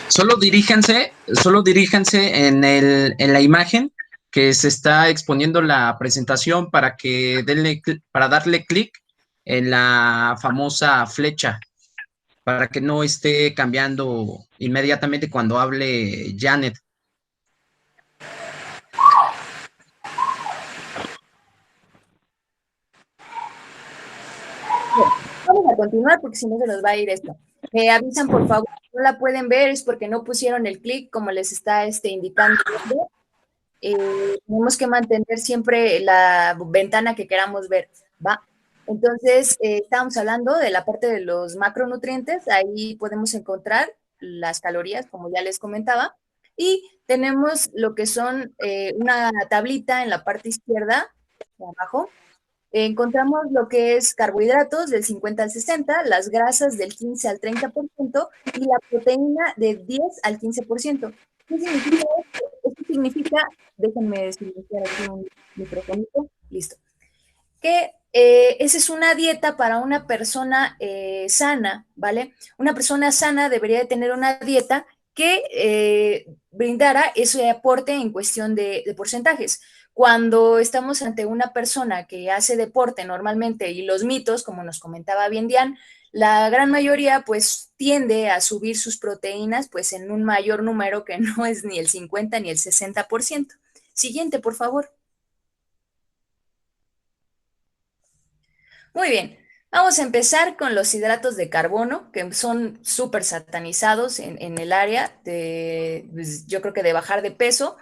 Solo diríjanse en la imagen que se está exponiendo la presentación para que para darle clic en la famosa flecha, para que no esté cambiando inmediatamente cuando hable Janet. Vamos a continuar porque si no se nos va a ir esto. Me avisan, por favor, si no la pueden ver, es porque no pusieron el clic como les está indicando. Tenemos que mantener siempre la ventana que queramos ver, ¿va? Entonces, estábamos hablando de la parte de los macronutrientes, ahí podemos encontrar las calorías, como ya les comentaba, y tenemos lo que son una tablita en la parte izquierda, de abajo, encontramos lo que es carbohidratos del 50 al 60, las grasas del 15 al 30% y la proteína del 10 al 15%. ¿Qué significa esto? Esto significa, déjenme silenciar aquí un microfonito, listo, que esa es una dieta para una persona sana, ¿vale? Una persona sana debería de tener una dieta que brindara ese aporte en cuestión de porcentajes. Cuando estamos ante una persona que hace deporte normalmente y los mitos, como nos comentaba bien Diane, la gran mayoría pues tiende a subir sus proteínas pues en un mayor número que no es ni el 50 ni el 60%. Siguiente, por favor. Muy bien, vamos a empezar con los hidratos de carbono, que son súper satanizados en el área de, pues, yo creo que de bajar de peso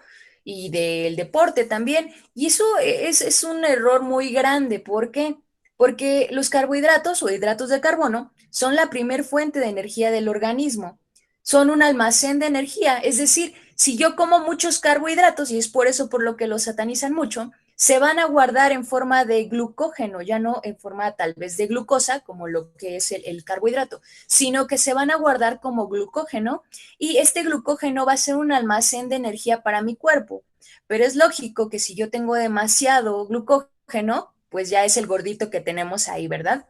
y del deporte también. Y eso es un error muy grande. ¿Por qué? Porque los carbohidratos o hidratos de carbono son la primer fuente de energía del organismo. Son un almacén de energía. Es decir, si yo como muchos carbohidratos, y es por eso por lo que los satanizan mucho, se van a guardar en forma de glucógeno, ya no en forma tal vez de glucosa, como lo que es el carbohidrato, sino que se van a guardar como glucógeno y este glucógeno va a ser un almacén de energía para mi cuerpo. Pero es lógico que si yo tengo demasiado glucógeno, pues ya es el gordito que tenemos ahí, ¿verdad?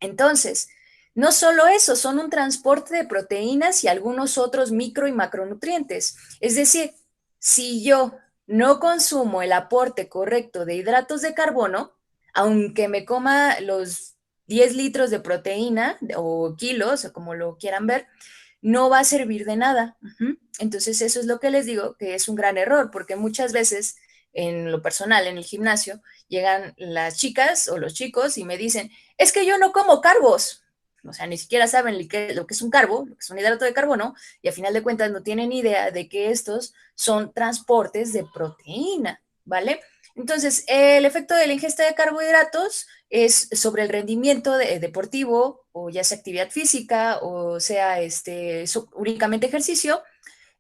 Entonces, no solo eso, son un transporte de proteínas y algunos otros micro y macronutrientes. Es decir, si yo no consumo el aporte correcto de hidratos de carbono, aunque me coma los 10 litros de proteína o kilos, o como lo quieran ver, no va a servir de nada. Entonces, eso es lo que les digo, que es un gran error, porque muchas veces, en lo personal, en el gimnasio, llegan las chicas o los chicos y me dicen, es que yo no como carbos. O sea, ni siquiera saben lo que es un carbo, lo que es un hidrato de carbono, y a final de cuentas no tienen idea de que estos son transportes de proteína, ¿vale? Entonces, el efecto de la ingesta de carbohidratos es sobre el rendimiento deportivo, o ya sea actividad física, o sea únicamente ejercicio,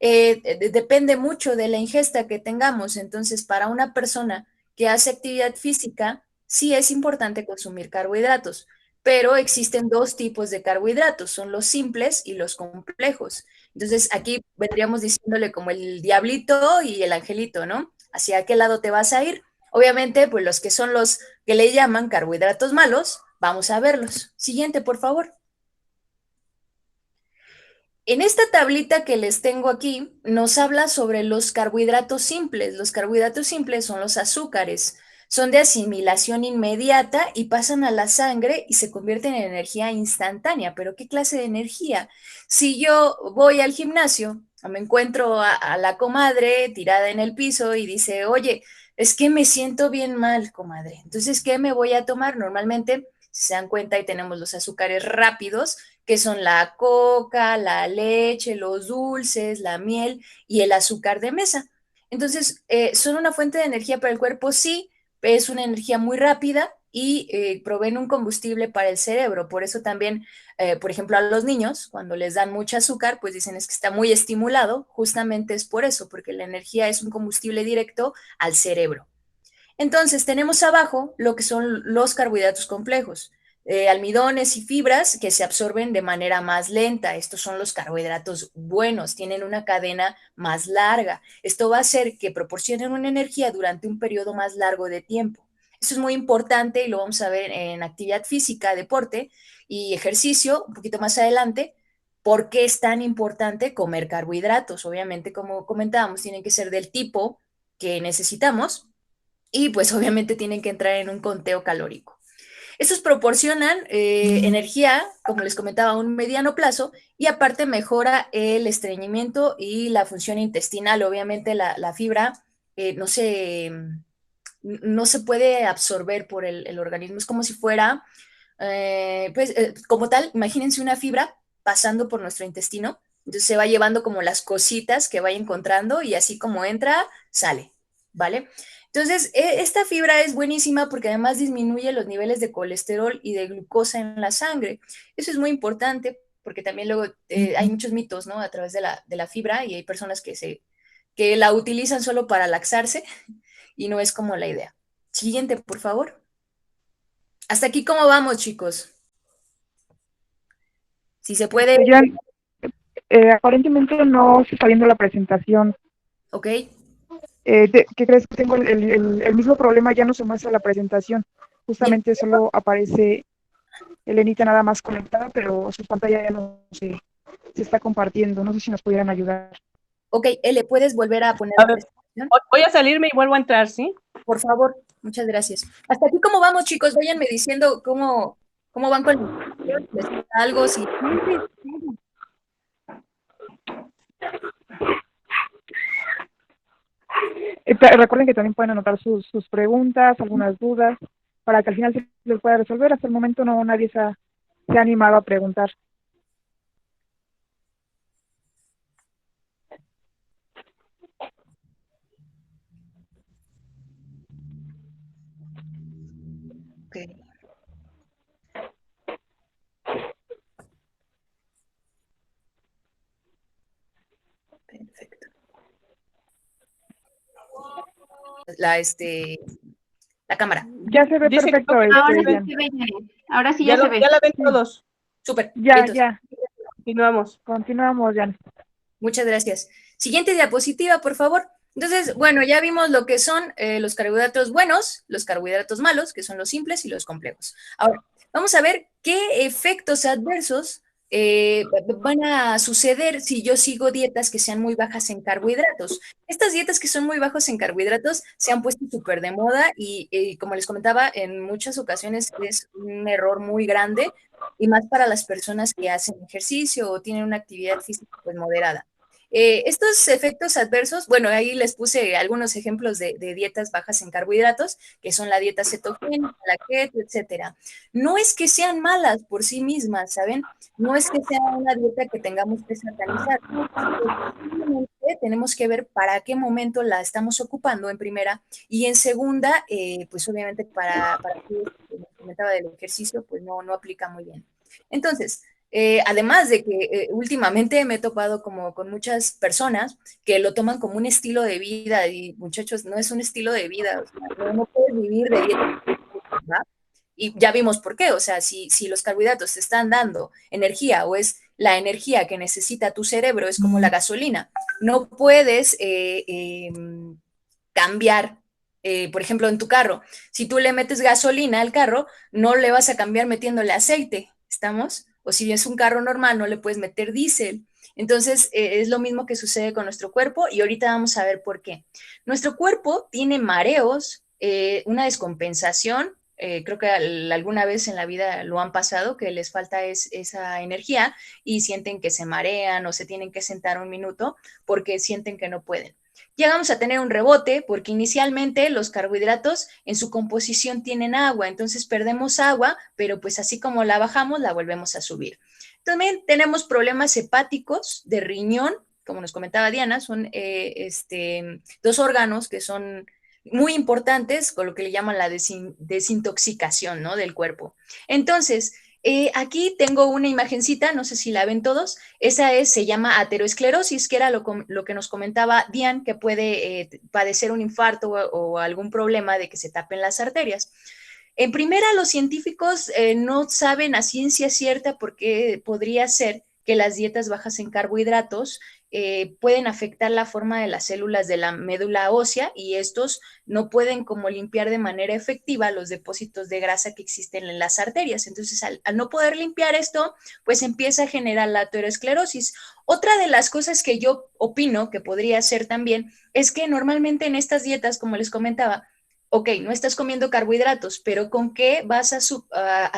depende mucho de la ingesta que tengamos. Entonces, para una persona que hace actividad física, sí es importante consumir carbohidratos, pero existen dos tipos de carbohidratos, son los simples y los complejos. Entonces, aquí vendríamos diciéndole como el diablito y el angelito, ¿no? ¿Hacia qué lado te vas a ir? Obviamente, pues los que son los que le llaman carbohidratos malos, vamos a verlos. Siguiente, por favor. En esta tablita que les tengo aquí, nos habla sobre los carbohidratos simples. Los carbohidratos simples son los azúcares. Son de asimilación inmediata y pasan a la sangre y se convierten en energía instantánea. ¿Pero qué clase de energía? Si yo voy al gimnasio, me encuentro a la comadre tirada en el piso y dice, oye, es que me siento bien mal, comadre. Entonces, ¿qué me voy a tomar? Normalmente, si se dan cuenta, ahí tenemos los azúcares rápidos, que son la coca, la leche, los dulces, la miel y el azúcar de mesa. Entonces, ¿son una fuente de energía para el cuerpo? Sí, es una energía muy rápida y proveen un combustible para el cerebro. Por eso también, por ejemplo, a los niños, cuando les dan mucho azúcar, pues dicen es que está muy estimulado, justamente es por eso, porque la energía es un combustible directo al cerebro. Entonces, tenemos abajo lo que son los carbohidratos complejos, almidones y fibras que se absorben de manera más lenta. Estos son los carbohidratos buenos, tienen una cadena más larga. Esto va a hacer que proporcionen una energía durante un periodo más largo de tiempo. Esto es muy importante y lo vamos a ver en actividad física, deporte y ejercicio un poquito más adelante. ¿Por qué es tan importante comer carbohidratos? Obviamente, como comentábamos, tienen que ser del tipo que necesitamos y pues obviamente tienen que entrar en un conteo calórico. Estos proporcionan energía, como les comentaba, a un mediano plazo y aparte mejora el estreñimiento y la función intestinal. Obviamente la fibra no se puede absorber por el organismo. Es como si fuera, como tal, imagínense una fibra pasando por nuestro intestino. Entonces se va llevando como las cositas que vaya encontrando y así como entra, sale, ¿vale? Entonces, esta fibra es buenísima porque además disminuye los niveles de colesterol y de glucosa en la sangre. Eso es muy importante porque también luego hay muchos mitos, ¿no? A través de la fibra y hay personas que la utilizan solo para laxarse y no es como la idea. Siguiente, por favor. Hasta aquí, ¿cómo vamos, chicos? Si se puede. Jan, aparentemente no se está viendo la presentación. Ok. ¿Qué crees? Que tengo el mismo problema, ya no se muestra la presentación. Justamente solo aparece Elenita nada más conectada, pero su pantalla ya no se está compartiendo. No sé si nos pudieran ayudar. Ok, Ele, ¿puedes volver a poner A la ver, presentación? voy a salirme y vuelvo a entrar, ¿sí? Por favor, muchas gracias. Hasta aquí, ¿cómo vamos, chicos? Váyanme diciendo cómo van con la presentación, si les falta algo, si... Recuerden que también pueden anotar sus preguntas, algunas dudas, para que al final se les pueda resolver. Hasta el momento no nadie se ha animado a preguntar. Okay. Perfecto. La cámara. Ya se ve Dice perfecto. que Ahora sí Jan. se ve. Ahora sí ya se ve. ya la ven Sí. todos. Súper. Ya. Continuamos. Continuamos, Jan. Muchas gracias. Siguiente diapositiva, por favor. Entonces, bueno, ya vimos lo que son los carbohidratos buenos, los carbohidratos malos, que son los simples y los complejos. Ahora, vamos a ver qué efectos adversos van a suceder si yo sigo dietas que sean muy bajas en carbohidratos. Estas dietas que son muy bajas en carbohidratos se han puesto súper de moda y como les comentaba, en muchas ocasiones es un error muy grande y más para las personas que hacen ejercicio o tienen una actividad física pues moderada. Estos efectos adversos, bueno, ahí les puse algunos ejemplos de dietas bajas en carbohidratos, que son la dieta cetogénica, la keto, etcétera. No es que sean malas por sí mismas, ¿saben? No es que sea una dieta que tengamos que satanizar. Simplemente tenemos que ver para qué momento la estamos ocupando en primera y en segunda, pues obviamente para como comentaba del ejercicio, pues no aplica muy bien. Entonces, además de que últimamente me he topado como con muchas personas que lo toman como un estilo de vida y muchachos, no es un estilo de vida, o sea, no puedes vivir de dieta, ¿verdad? Y ya vimos por qué, o sea, si los carbohidratos te están dando energía o es la energía que necesita tu cerebro, es como la gasolina, no puedes cambiar, por ejemplo, en tu carro, si tú le metes gasolina al carro, no le vas a cambiar metiéndole aceite, ¿estamos? O si es un carro normal, no le puedes meter diésel. Entonces, es lo mismo que sucede con nuestro cuerpo y ahorita vamos a ver por qué. Nuestro cuerpo tiene mareos, una descompensación, creo que alguna vez en la vida lo han pasado, que les falta esa energía y sienten que se marean o se tienen que sentar un minuto porque sienten que no pueden. Llegamos a tener un rebote porque inicialmente los carbohidratos en su composición tienen agua, entonces perdemos agua, pero pues así como la bajamos, la volvemos a subir. También tenemos problemas hepáticos de riñón, como nos comentaba Diana, son dos órganos que son muy importantes, con lo que le llaman la desintoxicación, ¿no?, del cuerpo. Entonces, aquí tengo una imagencita, no sé si la ven todos, se llama ateroesclerosis, que era lo que nos comentaba Diane, que puede padecer un infarto o algún problema de que se tapen las arterias. En primera, los científicos no saben a ciencia cierta por qué podría ser que las dietas bajas en carbohidratos pueden afectar la forma de las células de la médula ósea y estos no pueden como limpiar de manera efectiva los depósitos de grasa que existen en las arterias. Entonces, al no poder limpiar esto, pues empieza a generar la aterosclerosis. Otra de las cosas que yo opino que podría ser también es que normalmente en estas dietas, como les comentaba, ok, no estás comiendo carbohidratos, pero ¿con qué vas a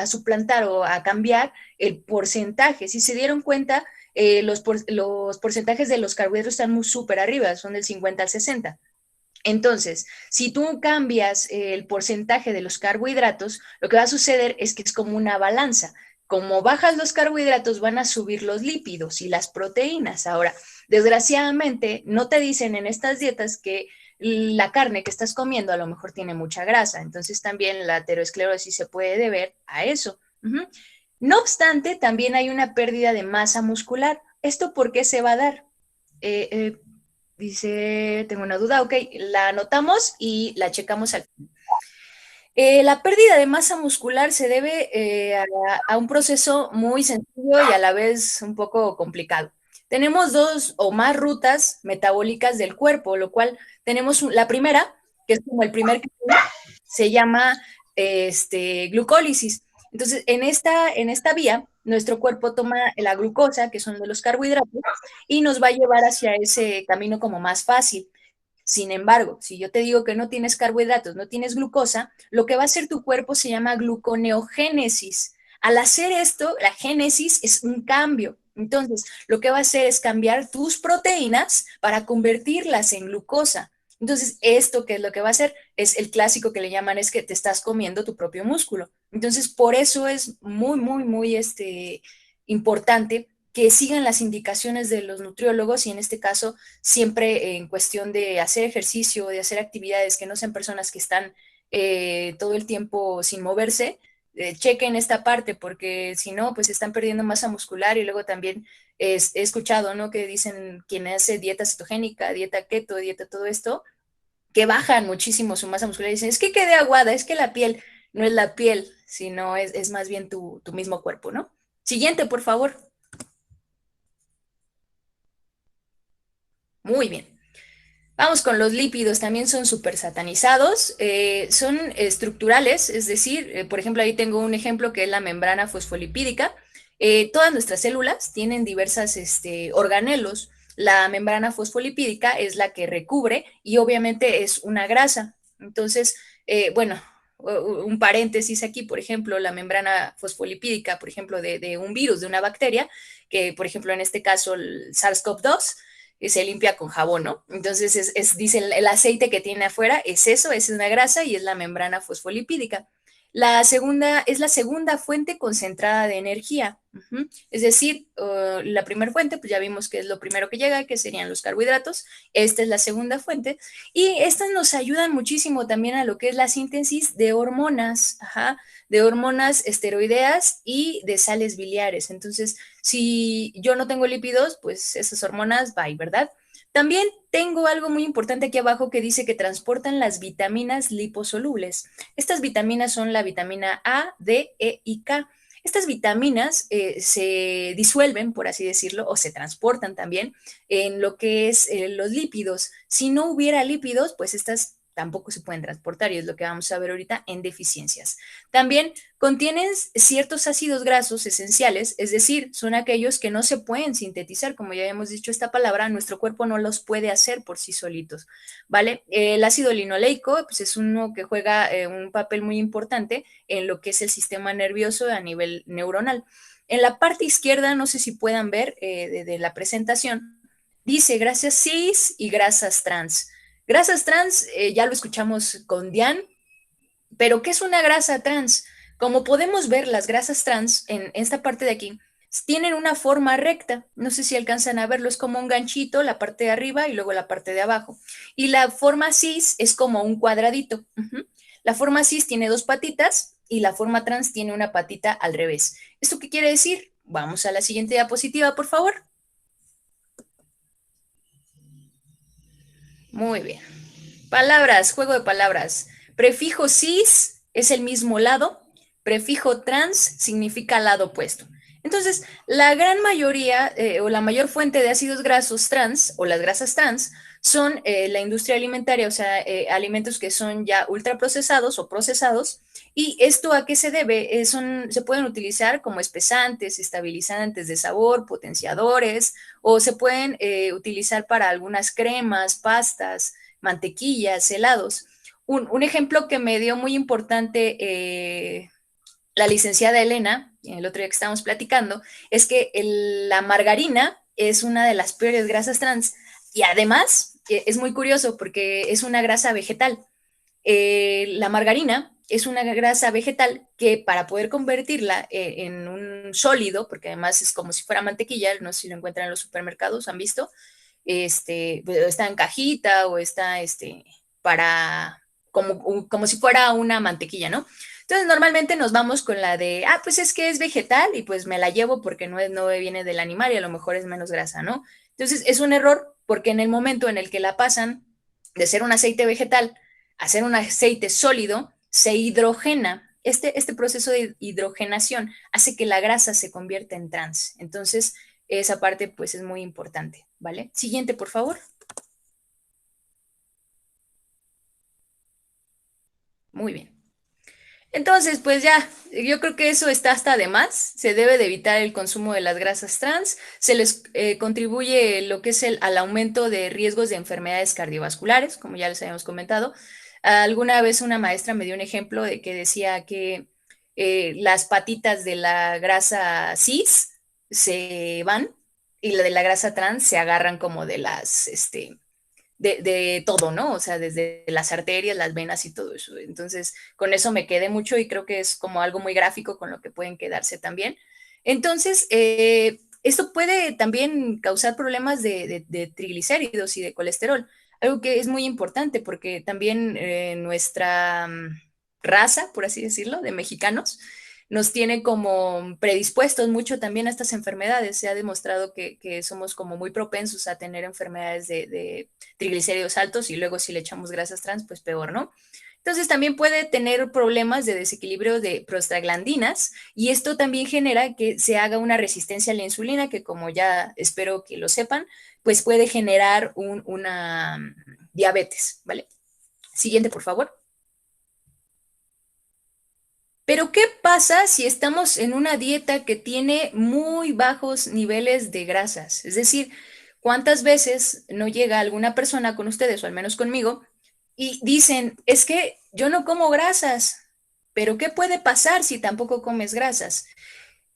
suplantar o a cambiar el porcentaje? Si se dieron cuenta, los porcentajes de los carbohidratos están súper arriba, son del 50 al 60. Entonces, si tú cambias el porcentaje de los carbohidratos, lo que va a suceder es que es como una balanza. Como bajas los carbohidratos, van a subir los lípidos y las proteínas. Ahora, desgraciadamente, no te dicen en estas dietas que la carne que estás comiendo a lo mejor tiene mucha grasa, entonces también la aterosclerosis se puede deber a eso. No obstante, también hay una pérdida de masa muscular. ¿Esto por qué se va a dar? Dice, tengo una duda, ok, la anotamos y la checamos al final. La pérdida de masa muscular se debe a un proceso muy sencillo y a la vez un poco complicado. Tenemos 2 o más rutas metabólicas del cuerpo, lo cual tenemos la primera, que es como el primer que se llama glucólisis. Entonces, en esta vía, nuestro cuerpo toma la glucosa, que son de los carbohidratos, y nos va a llevar hacia ese camino como más fácil. Sin embargo, si yo te digo que no tienes carbohidratos, no tienes glucosa, lo que va a hacer tu cuerpo se llama gluconeogénesis. Al hacer esto, la génesis es un cambio. Entonces, lo que va a hacer es cambiar tus proteínas para convertirlas en glucosa. Entonces, esto que es lo que va a hacer es el clásico que le llaman es que te estás comiendo tu propio músculo. Entonces, por eso es muy, muy, muy importante que sigan las indicaciones de los nutriólogos y en este caso siempre en cuestión de hacer ejercicio, de hacer actividades que no sean personas que están todo el tiempo sin moverse, chequen esta parte porque si no, pues están perdiendo masa muscular y luego también he escuchado, ¿no?, que dicen quien hace dieta cetogénica, dieta keto, dieta todo esto, que bajan muchísimo su masa muscular y dicen, es que quedé aguada, es que la piel, no es la piel, sino es más bien tu mismo cuerpo, ¿no? Siguiente, por favor. Muy bien. Vamos con los lípidos, también son súper satanizados, son estructurales, es decir, por ejemplo, ahí tengo un ejemplo que es la membrana fosfolipídica. Todas nuestras células tienen diversas organelos. La membrana fosfolipídica es la que recubre y obviamente es una grasa. Entonces, bueno, un paréntesis aquí, por ejemplo, la membrana fosfolipídica, por ejemplo, de un virus, de una bacteria, que por ejemplo en este caso el SARS-CoV-2, se limpia con jabón, ¿no? Entonces, dice el aceite que tiene afuera es eso, es una grasa y es la membrana fosfolipídica. La segunda es la segunda fuente concentrada de energía. Es decir, la primera fuente, pues ya vimos que es lo primero que llega, que serían los carbohidratos. Esta es la segunda fuente. Y estas nos ayudan muchísimo también a lo que es la síntesis de hormonas, de hormonas esteroideas y de sales biliares. Entonces, si yo no tengo lípidos, pues esas hormonas, bye, ¿verdad? También tengo algo muy importante aquí abajo que dice que transportan las vitaminas liposolubles. Estas vitaminas son la vitamina A, D, E y K. Estas vitaminas se disuelven, por así decirlo, o se transportan también en lo que es los lípidos. Si no hubiera lípidos, pues estas tampoco se pueden transportar y es lo que vamos a ver ahorita en deficiencias. También contienen ciertos ácidos grasos esenciales, es decir, son aquellos que no se pueden sintetizar, como ya hemos dicho esta palabra, nuestro cuerpo no los puede hacer por sí solitos, ¿vale? El ácido linoleico, pues es uno que juega un papel muy importante en lo que es el sistema nervioso a nivel neuronal. En la parte izquierda, no sé si puedan ver de la presentación, dice grasas cis y grasas trans. Grasas trans, ya lo escuchamos con Diane, pero ¿qué es una grasa trans? Como podemos ver, las grasas trans en esta parte de aquí tienen una forma recta, no sé si alcanzan a verlo, es como un ganchito, la parte de arriba y luego la parte de abajo. Y la forma cis es como un cuadradito. La forma cis tiene 2 patitas y la forma trans tiene una patita al revés. ¿Esto qué quiere decir? Vamos a la siguiente diapositiva, por favor. Muy bien. Palabras, juego de palabras. Prefijo cis es el mismo lado, prefijo trans significa lado opuesto. Entonces, la gran mayoría o la mayor fuente de ácidos grasos trans o las grasas trans son la industria alimentaria, o sea, alimentos que son ya ultraprocesados o procesados. ¿Y esto a qué se debe? Se pueden utilizar como espesantes, estabilizantes de sabor, potenciadores, o se pueden utilizar para algunas cremas, pastas, mantequillas, helados. Un ejemplo que me dio muy importante la licenciada Elena, el otro día que estábamos platicando, es que la margarina es una de las peores grasas trans y además es muy curioso porque es una grasa vegetal. La margarina es una grasa vegetal que para poder convertirla en un sólido, porque además es como si fuera mantequilla, no sé si lo encuentran en los supermercados, ¿han visto? Está en cajita o está para como si fuera una mantequilla, ¿no? Entonces normalmente nos vamos con la de, pues es que es vegetal y pues me la llevo porque no viene del animal y a lo mejor es menos grasa, ¿no? Entonces es un error porque en el momento en el que la pasan de ser un aceite vegetal a ser un aceite sólido, se hidrogena. Este proceso de hidrogenación hace que la grasa se convierta en trans. Entonces, esa parte pues es muy importante, ¿vale? Siguiente, por favor. Muy bien. Entonces, pues ya, yo creo que eso está hasta de más. Se debe de evitar el consumo de las grasas trans. Se les contribuye lo que es al aumento de riesgos de enfermedades cardiovasculares, como ya les habíamos comentado. Alguna vez una maestra me dio un ejemplo de que decía que las patitas de la grasa cis se van y la de la grasa trans se agarran como de de todo, ¿no? O sea, desde las arterias, las venas y todo eso. Entonces, con eso me quedé mucho y creo que es como algo muy gráfico con lo que pueden quedarse también. Entonces, esto puede también causar problemas de triglicéridos y de colesterol, algo que es muy importante porque también nuestra raza, por así decirlo, de mexicanos, nos tiene como predispuestos mucho también a estas enfermedades. Se ha demostrado que somos como muy propensos a tener enfermedades de triglicéridos altos y luego si le echamos grasas trans, pues peor, ¿no? Entonces también puede tener problemas de desequilibrio de prostaglandinas y esto también genera que se haga una resistencia a la insulina que como ya espero que lo sepan, pues puede generar una diabetes, ¿vale? Siguiente, por favor. Pero ¿qué pasa si estamos en una dieta que tiene muy bajos niveles de grasas? Es decir, ¿cuántas veces no llega alguna persona con ustedes, o al menos conmigo, y dicen, es que yo no como grasas, pero ¿qué puede pasar si tampoco comes grasas?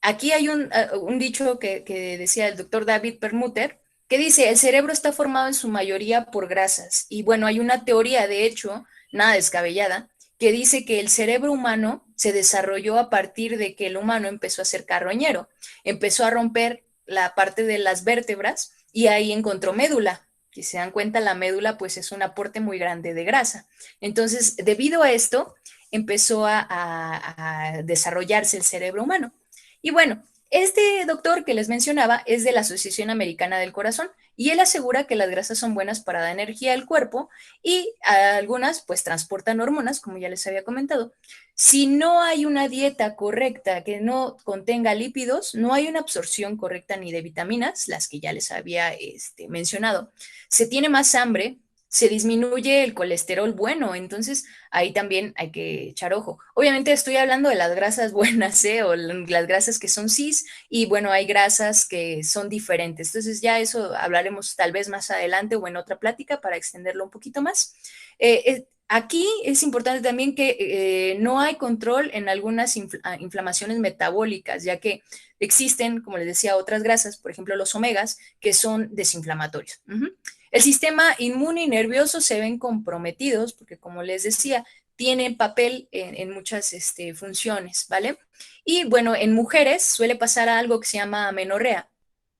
Aquí hay un dicho que decía el doctor David Perlmutter, que dice, el cerebro está formado en su mayoría por grasas. Y bueno, hay una teoría, de hecho, nada descabellada, que dice que el cerebro humano se desarrolló a partir de que el humano empezó a ser carroñero, empezó a romper la parte de las vértebras y ahí encontró médula. Si se dan cuenta, la médula pues es un aporte muy grande de grasa. Entonces, debido a esto, empezó a desarrollarse el cerebro humano. Y bueno, este doctor que les mencionaba es de la Asociación Americana del Corazón y él asegura que las grasas son buenas para dar energía al cuerpo y algunas pues transportan hormonas, como ya les había comentado. Si no hay una dieta correcta que no contenga lípidos, no hay una absorción correcta ni de vitaminas, las que ya les había mencionado. Se tiene más hambre, se disminuye el colesterol bueno, entonces ahí también hay que echar ojo. Obviamente estoy hablando de las grasas buenas, o las grasas que son cis, y bueno, hay grasas que son diferentes. Entonces ya eso hablaremos tal vez más adelante o en otra plática para extenderlo un poquito más. Aquí es importante también que no hay control en algunas inflamaciones metabólicas, ya que existen, como les decía, otras grasas, por ejemplo los omegas, que son desinflamatorios. El sistema inmune y nervioso se ven comprometidos porque, como les decía, tiene papel en muchas funciones, ¿vale? Y bueno, en mujeres suele pasar algo que se llama amenorrea.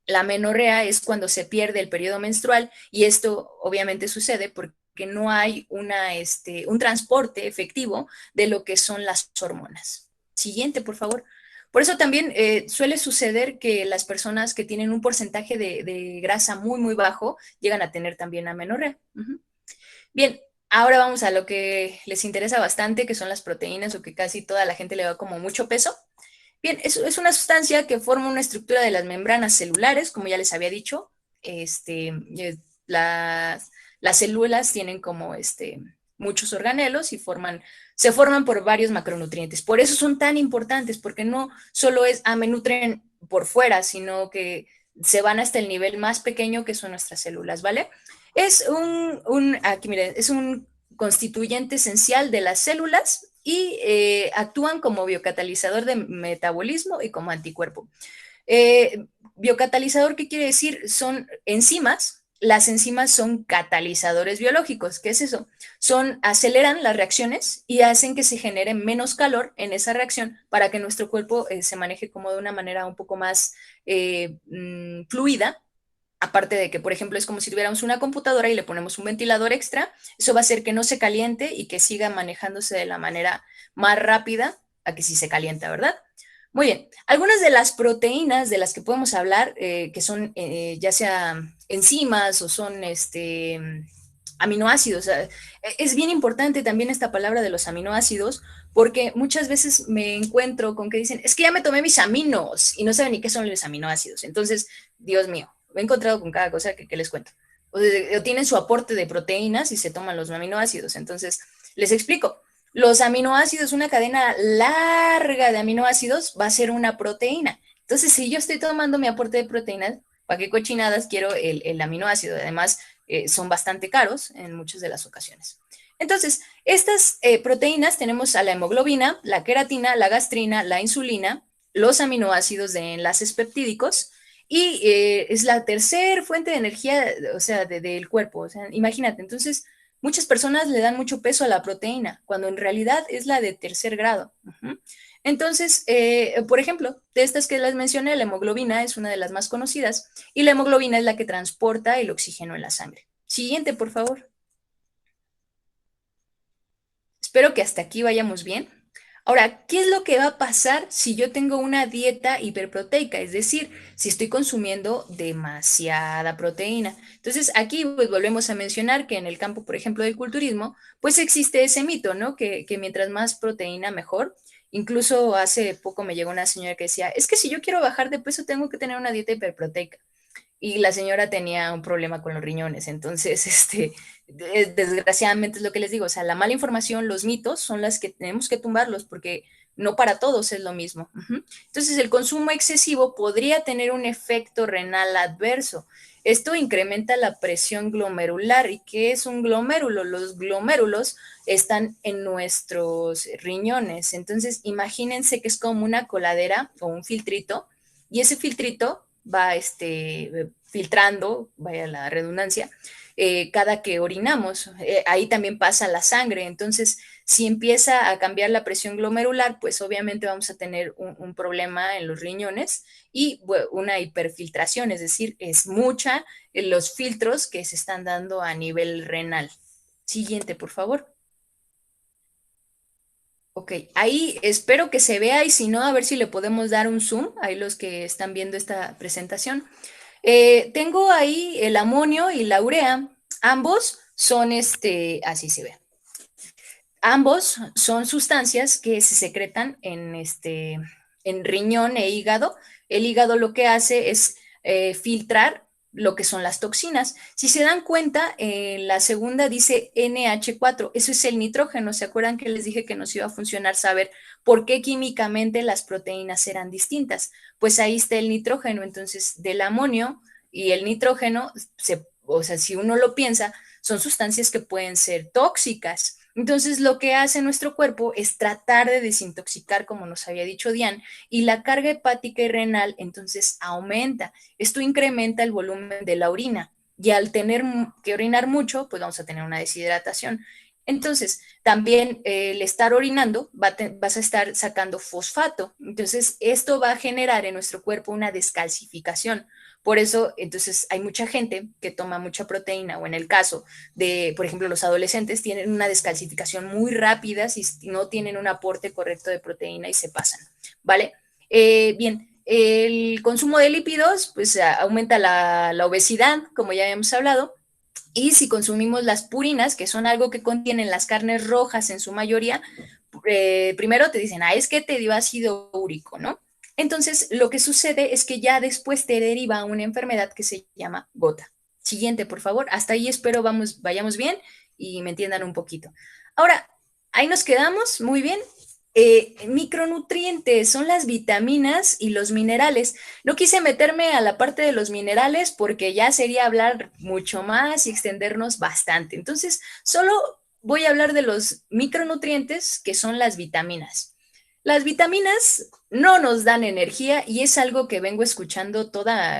La amenorrea es cuando se pierde el periodo menstrual y esto obviamente sucede porque no hay un transporte efectivo de lo que son las hormonas. Siguiente, por favor. Por eso también suele suceder que las personas que tienen un porcentaje de grasa muy, muy bajo llegan a tener también amenorrea. Bien, ahora vamos a lo que les interesa bastante, que son las proteínas o que casi toda la gente le da como mucho peso. Bien, es una sustancia que forma una estructura de las membranas celulares, como ya les había dicho. Las células tienen como muchos organelos y se forman por varios macronutrientes. Por eso son tan importantes, porque no solo me nutren por fuera, sino que se van hasta el nivel más pequeño que son nuestras células, ¿vale? Aquí miren, es un constituyente esencial de las células y actúan como biocatalizador de metabolismo y como anticuerpo. Biocatalizador, ¿qué quiere decir? Son enzimas. Las enzimas son catalizadores biológicos. ¿Qué es eso? Aceleran las reacciones y hacen que se genere menos calor en esa reacción para que nuestro cuerpo se maneje como de una manera un poco más fluida. Aparte de que, por ejemplo, es como si tuviéramos una computadora y le ponemos un ventilador extra, eso va a hacer que no se caliente y que siga manejándose de la manera más rápida a que sí se calienta, ¿verdad? Muy bien, algunas de las proteínas de las que podemos hablar, que son ya sea enzimas o son aminoácidos. Es bien importante también esta palabra de los aminoácidos, porque muchas veces me encuentro con que dicen, es que ya me tomé mis aminos y no saben ni qué son los aminoácidos. Entonces, Dios mío, me he encontrado con cada cosa que les cuento. O tienen su aporte de proteínas y se toman los aminoácidos. Entonces, les explico. Los aminoácidos, una cadena larga de aminoácidos va a ser una proteína. Entonces, si yo estoy tomando mi aporte de proteínas, ¿para qué cochinadas quiero el aminoácido? Además, son bastante caros en muchas de las ocasiones. Entonces, estas proteínas tenemos a la hemoglobina, la queratina, la gastrina, la insulina, los aminoácidos de enlaces peptídicos, y es la tercera fuente de energía, o sea, del cuerpo. O sea, imagínate, entonces, muchas personas le dan mucho peso a la proteína, cuando en realidad es la de tercer grado. Entonces, por ejemplo, de estas que les mencioné, la hemoglobina es una de las más conocidas, y la hemoglobina es la que transporta el oxígeno en la sangre. Siguiente, por favor. Espero que hasta aquí vayamos bien. Ahora, ¿qué es lo que va a pasar si yo tengo una dieta hiperproteica? Es decir, si estoy consumiendo demasiada proteína. Entonces, aquí pues volvemos a mencionar que en el campo, por ejemplo, del culturismo, pues existe ese mito, ¿no? Que mientras más proteína, mejor. Incluso hace poco me llegó una señora que decía, es que si yo quiero bajar de peso, tengo que tener una dieta hiperproteica. Y la señora tenía un problema con los riñones. Entonces, desgraciadamente es lo que les digo, o sea, la mala información, los mitos son las que tenemos que tumbarlos porque no para todos es lo mismo. Entonces, el consumo excesivo podría tener un efecto renal adverso. Esto incrementa la presión glomerular. ¿Y qué es un glomérulo? Los glomérulos están en nuestros riñones. Entonces, imagínense que es como una coladera o un filtrito, y ese filtrito va filtrando, vaya la redundancia, cada que orinamos. Ahí también pasa la sangre. Entonces, si empieza a cambiar la presión glomerular, pues obviamente vamos a tener un problema en los riñones y bueno, una hiperfiltración, es decir, es mucha los filtros que se están dando a nivel renal. Siguiente, por favor. Ok, ahí espero que se vea y si no, a ver si le podemos dar un zoom, ahí los que están viendo esta presentación. Tengo ahí el amonio y la urea, ambos son así se ve. Ambos son sustancias que se secretan en riñón e hígado. El hígado lo que hace es filtrar lo que son las toxinas. Si se dan cuenta, la segunda dice NH4, eso es el nitrógeno. ¿Se acuerdan que les dije que nos iba a funcionar saber por qué químicamente las proteínas eran distintas? Pues ahí está el nitrógeno. Entonces, del amonio y el nitrógeno, o sea, si uno lo piensa, son sustancias que pueden ser tóxicas. Entonces, lo que hace nuestro cuerpo es tratar de desintoxicar, como nos había dicho Diane, y la carga hepática y renal entonces aumenta. Esto incrementa el volumen de la orina y al tener que orinar mucho, pues vamos a tener una deshidratación. Entonces, también el estar orinando vas a estar sacando fosfato. Entonces, esto va a generar en nuestro cuerpo una descalcificación. Por eso, entonces, hay mucha gente que toma mucha proteína, o en el caso de, por ejemplo, los adolescentes tienen una descalcificación muy rápida si no tienen un aporte correcto de proteína y se pasan, ¿vale? Bien, el consumo de lípidos, pues aumenta la obesidad, como ya habíamos hablado, y si consumimos las purinas, que son algo que contienen las carnes rojas en su mayoría, primero te dicen, es que te dio ácido úrico, ¿no? Entonces, lo que sucede es que ya después te deriva a una enfermedad que se llama gota. Siguiente, por favor. Hasta ahí espero vayamos bien y me entiendan un poquito. Ahora, ahí nos quedamos, muy bien. Micronutrientes son las vitaminas y los minerales. No quise meterme a la parte de los minerales porque ya sería hablar mucho más y extendernos bastante. Entonces, solo voy a hablar de los micronutrientes, que son las vitaminas. Las vitaminas no nos dan energía y es algo que vengo escuchando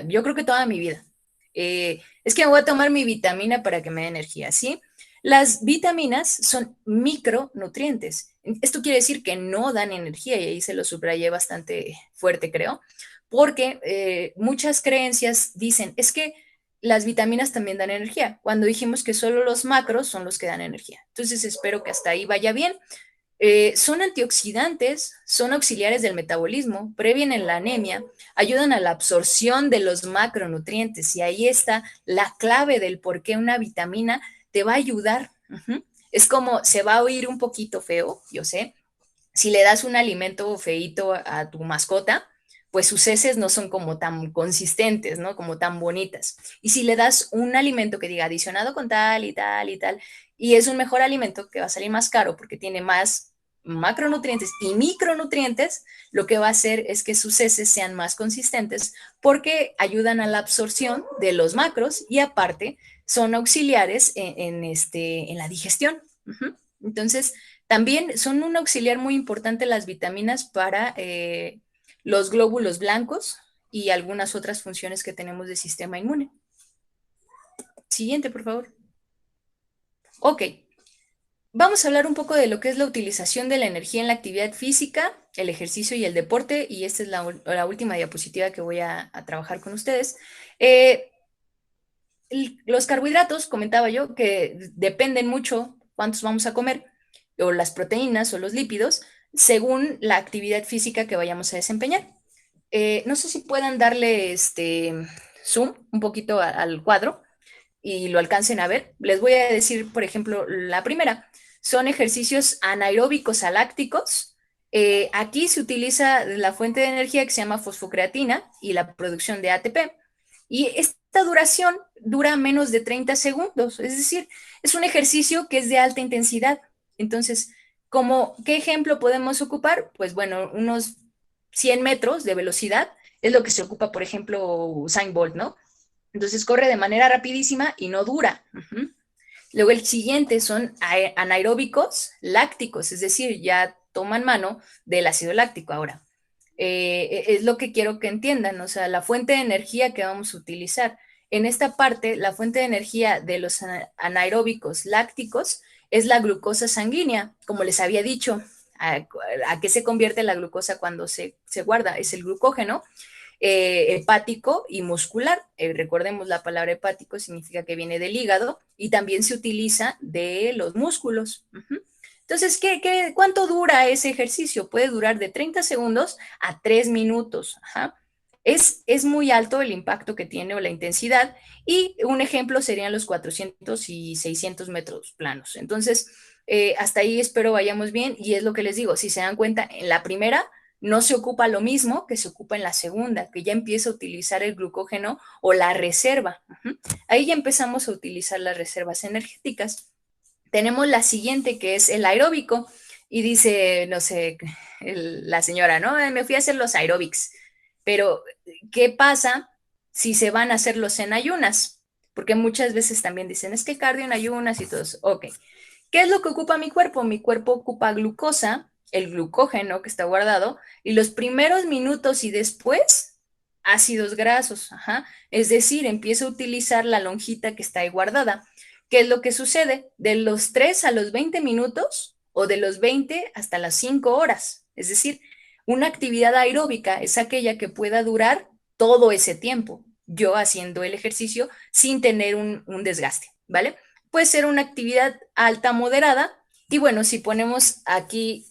yo creo que toda mi vida. Es que me voy a tomar mi vitamina para que me dé energía, ¿sí? Las vitaminas son micronutrientes. Esto quiere decir que no dan energía y ahí se lo subrayé bastante fuerte, creo, porque muchas creencias dicen, es que las vitaminas también dan energía, cuando dijimos que solo los macros son los que dan energía. Entonces espero que hasta ahí vaya bien. Son antioxidantes, son auxiliares del metabolismo, previenen la anemia, ayudan a la absorción de los macronutrientes y ahí está la clave del por qué una vitamina te va a ayudar. Es como, se va a oír un poquito feo, yo sé, si le das un alimento feíto a tu mascota, pues sus heces no son como tan consistentes, ¿no? Como tan bonitas. Y si le das un alimento que diga adicionado con tal y tal y tal, y es un mejor alimento que va a salir más caro porque tiene más macronutrientes y micronutrientes, lo que va a hacer es que sus heces sean más consistentes porque ayudan a la absorción de los macros y aparte son auxiliares en la digestión. Entonces, también son un auxiliar muy importante las vitaminas para los glóbulos blancos y algunas otras funciones que tenemos del sistema inmune. Siguiente, por favor. Ok. Vamos a hablar un poco de lo que es la utilización de la energía en la actividad física, el ejercicio y el deporte, y esta es la última diapositiva que voy a trabajar con ustedes. Los carbohidratos, comentaba yo, que dependen mucho cuántos vamos a comer, o las proteínas o los lípidos, según la actividad física que vayamos a desempeñar. No sé si puedan darle zoom un poquito al cuadro y lo alcancen a ver. Les voy a decir, por ejemplo, la primera. Son ejercicios anaeróbicos alácticos. Aquí se utiliza la fuente de energía que se llama fosfocreatina y la producción de ATP. Y esta duración dura menos de 30 segundos, es decir, es un ejercicio que es de alta intensidad. Entonces, ¿qué ejemplo podemos ocupar? Pues bueno, unos 100 metros de velocidad es lo que se ocupa, por ejemplo, Usain Bolt, ¿no? Entonces corre de manera rapidísima y no dura. Luego el siguiente son anaeróbicos lácticos, es decir, ya toman mano del ácido láctico ahora. Es lo que quiero que entiendan, o sea, la fuente de energía que vamos a utilizar. En esta parte, la fuente de energía de los anaeróbicos lácticos es la glucosa sanguínea, como les había dicho. ¿A qué se convierte la glucosa cuando se guarda? Es el glucógeno. Hepático y muscular. Recordemos, la palabra hepático significa que viene del hígado y también se utiliza de los músculos. Entonces, ¿cuánto dura ese ejercicio? Puede durar de 30 segundos a 3 minutos. Es muy alto el impacto que tiene o la intensidad, y un ejemplo serían los 400 y 600 metros planos. Entonces, hasta ahí espero vayamos bien, y es lo que les digo, si se dan cuenta, en la primera no se ocupa lo mismo que se ocupa en la segunda, que ya empieza a utilizar el glucógeno o la reserva. Ahí ya empezamos a utilizar las reservas energéticas. Tenemos la siguiente, que es el aeróbico, y dice, no sé, la señora, ¿no? Me fui a hacer los aeróbics, pero ¿qué pasa si se van a hacerlos en ayunas? Porque muchas veces también dicen, es que cardio en ayunas y todo eso. Ok, ¿qué es lo que ocupa mi cuerpo? Mi cuerpo ocupa glucosa, el glucógeno que está guardado, y los primeros minutos y después ácidos grasos, es decir, empieza a utilizar la lonjita que está ahí guardada. ¿Qué es lo que sucede? De los 3 a los 20 minutos o de los 20 hasta las 5 horas. Es decir, una actividad aeróbica es aquella que pueda durar todo ese tiempo, yo haciendo el ejercicio sin tener un desgaste, ¿vale? Puede ser una actividad alta, moderada, y bueno, si ponemos aquí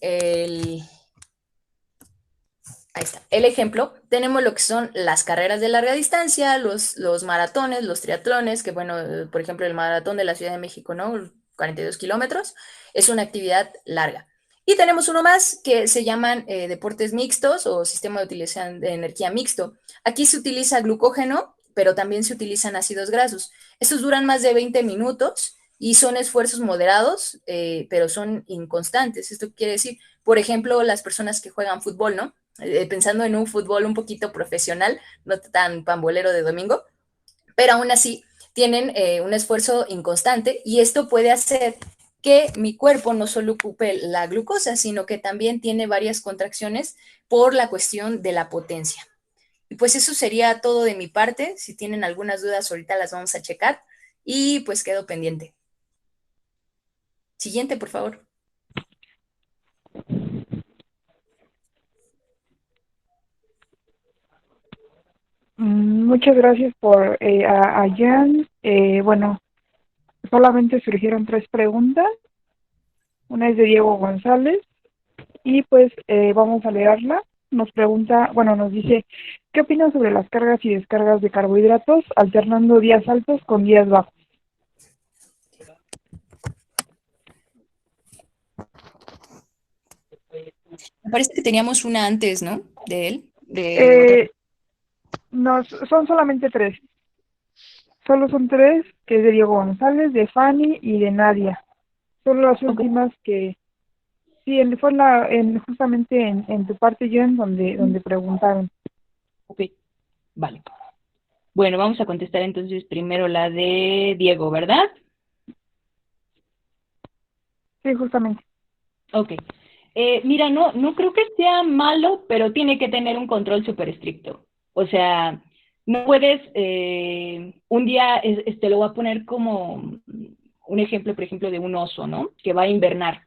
ahí está, el ejemplo, tenemos lo que son las carreras de larga distancia, los maratones, los triatlones, que bueno, por ejemplo, el maratón de la Ciudad de México, ¿no? 42 kilómetros, es una actividad larga. Y tenemos uno más que se llaman deportes mixtos o sistema de utilización de energía mixto. Aquí se utiliza glucógeno, pero también se utilizan ácidos grasos. Estos duran más de 20 minutos y son esfuerzos moderados, pero son inconstantes. Esto quiere decir, por ejemplo, las personas que juegan fútbol, ¿no? Pensando en un fútbol un poquito profesional, no tan pambolero de domingo, pero aún así tienen un esfuerzo inconstante y esto puede hacer que mi cuerpo no solo ocupe la glucosa, sino que también tiene varias contracciones por la cuestión de la potencia. Y pues eso sería todo de mi parte. Si tienen algunas dudas, ahorita las vamos a checar y pues quedo pendiente. Siguiente, por favor. Muchas gracias por a Jan. Bueno, solamente surgieron 3 preguntas. Una es de Diego González y pues vamos a leerla. Nos pregunta, bueno, nos dice, ¿qué opinas sobre las cargas y descargas de carbohidratos alternando días altos con días bajos? Me parece que teníamos una antes, ¿no? De él. No, son solamente 3. Solo son 3, que es de Diego González, de Fanny y de Nadia. Son las últimas que... Sí, fue justamente en tu parte, Jen, donde preguntaron. Ok, vale. Bueno, vamos a contestar entonces primero la de Diego, ¿verdad? Sí, justamente. Ok. Mira, no creo que sea malo, pero tiene que tener un control súper estricto. O sea, no puedes, un día, lo voy a poner como un ejemplo, por ejemplo, de un oso, ¿no? Que va a invernar.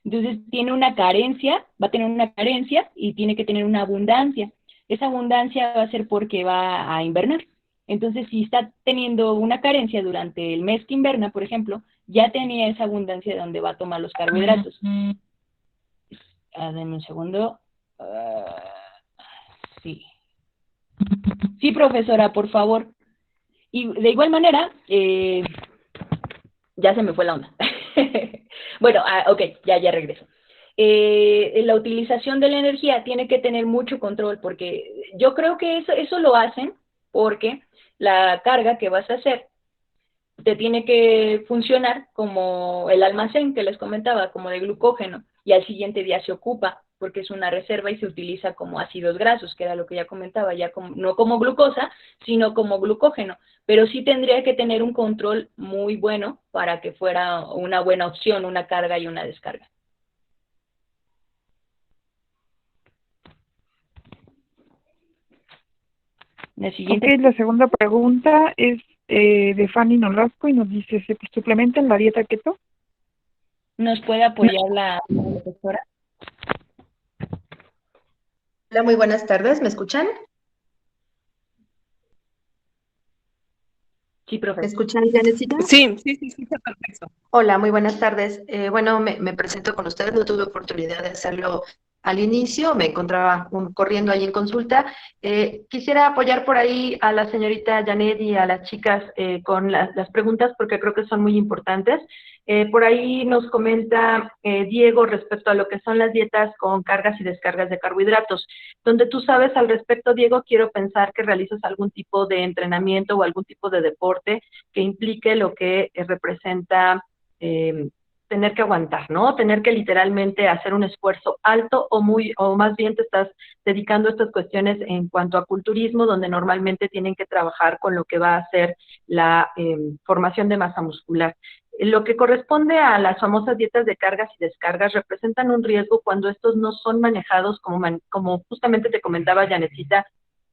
Entonces tiene una carencia, va a tener una carencia y tiene que tener una abundancia. Esa abundancia va a ser porque va a invernar. Entonces, si está teniendo una carencia durante el mes que inverna, por ejemplo, ya tenía esa abundancia de donde va a tomar los carbohidratos. Denme un segundo. Sí. Sí, profesora, por favor. Y de igual manera, ya se me fue la onda. Bueno, ok, ya regreso. La utilización de la energía tiene que tener mucho control, porque yo creo que eso lo hacen porque la carga que vas a hacer te tiene que funcionar como el almacén que les comentaba, como de glucógeno, y al siguiente día se ocupa, porque es una reserva y se utiliza como ácidos grasos, que era lo que ya comentaba, ya no como glucosa, sino como glucógeno, pero sí tendría que tener un control muy bueno para que fuera una buena opción, una carga y una descarga. La siguiente. La segunda pregunta es de Fanny Nolasco y nos dice, ¿se suplementa en la dieta keto? ¿Nos puede apoyar la profesora? Hola, muy buenas tardes, ¿me escuchan? Sí, profe. ¿Me escuchan, Janetcita? Sí, perfecto. Hola, muy buenas tardes. Bueno, me presento con ustedes, no tuve oportunidad de hacerlo al inicio, me encontraba corriendo ahí en consulta. Quisiera apoyar por ahí a la señorita Janet y a las chicas con las preguntas porque creo que son muy importantes. Por ahí nos comenta Diego respecto a lo que son las dietas con cargas y descargas de carbohidratos. Donde tú sabes al respecto, Diego, quiero pensar que realizas algún tipo de entrenamiento o algún tipo de deporte que implique lo que representa tener que aguantar, ¿no? Tener que literalmente hacer un esfuerzo alto o más bien te estás dedicando a estas cuestiones en cuanto a culturismo, donde normalmente tienen que trabajar con lo que va a ser la formación de masa muscular. Lo que corresponde a las famosas dietas de cargas y descargas representan un riesgo cuando estos no son manejados como justamente te comentaba Janetcita,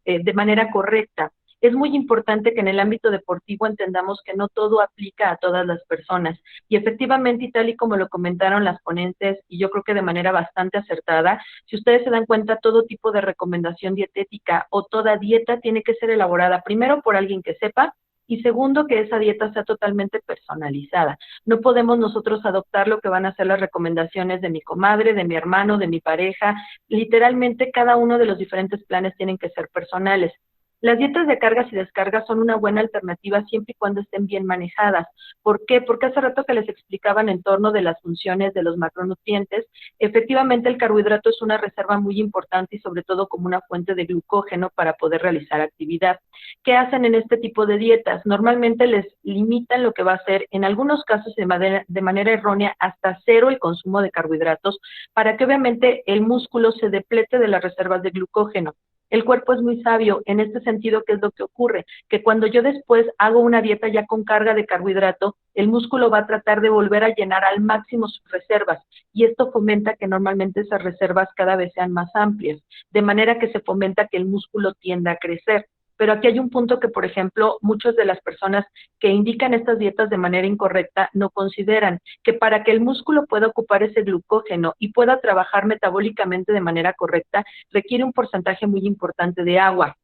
de manera correcta. Es muy importante que en el ámbito deportivo entendamos que no todo aplica a todas las personas. Y efectivamente, y tal y como lo comentaron las ponentes, y yo creo que de manera bastante acertada, si ustedes se dan cuenta, todo tipo de recomendación dietética o toda dieta tiene que ser elaborada primero por alguien que sepa, y segundo, que esa dieta sea totalmente personalizada. No podemos nosotros adoptar lo que van a ser las recomendaciones de mi comadre, de mi hermano, de mi pareja. Literalmente cada uno de los diferentes planes tienen que ser personales. Las dietas de cargas y descargas son una buena alternativa siempre y cuando estén bien manejadas. ¿Por qué? Porque hace rato que les explicaban en torno de las funciones de los macronutrientes, efectivamente el carbohidrato es una reserva muy importante y sobre todo como una fuente de glucógeno para poder realizar actividad. ¿Qué hacen en este tipo de dietas? Normalmente les limitan lo que va a ser, en algunos casos de manera errónea, hasta cero el consumo de carbohidratos para que obviamente el músculo se deplete de las reservas de glucógeno. El cuerpo es muy sabio en este sentido. ¿Qué es lo que ocurre? Que cuando yo después hago una dieta ya con carga de carbohidrato, el músculo va a tratar de volver a llenar al máximo sus reservas y esto fomenta que normalmente esas reservas cada vez sean más amplias, de manera que se fomenta que el músculo tienda a crecer. Pero aquí hay un punto que, por ejemplo, muchas de las personas que indican estas dietas de manera incorrecta no consideran que para que el músculo pueda ocupar ese glucógeno y pueda trabajar metabólicamente de manera correcta, requiere un porcentaje muy importante de agua.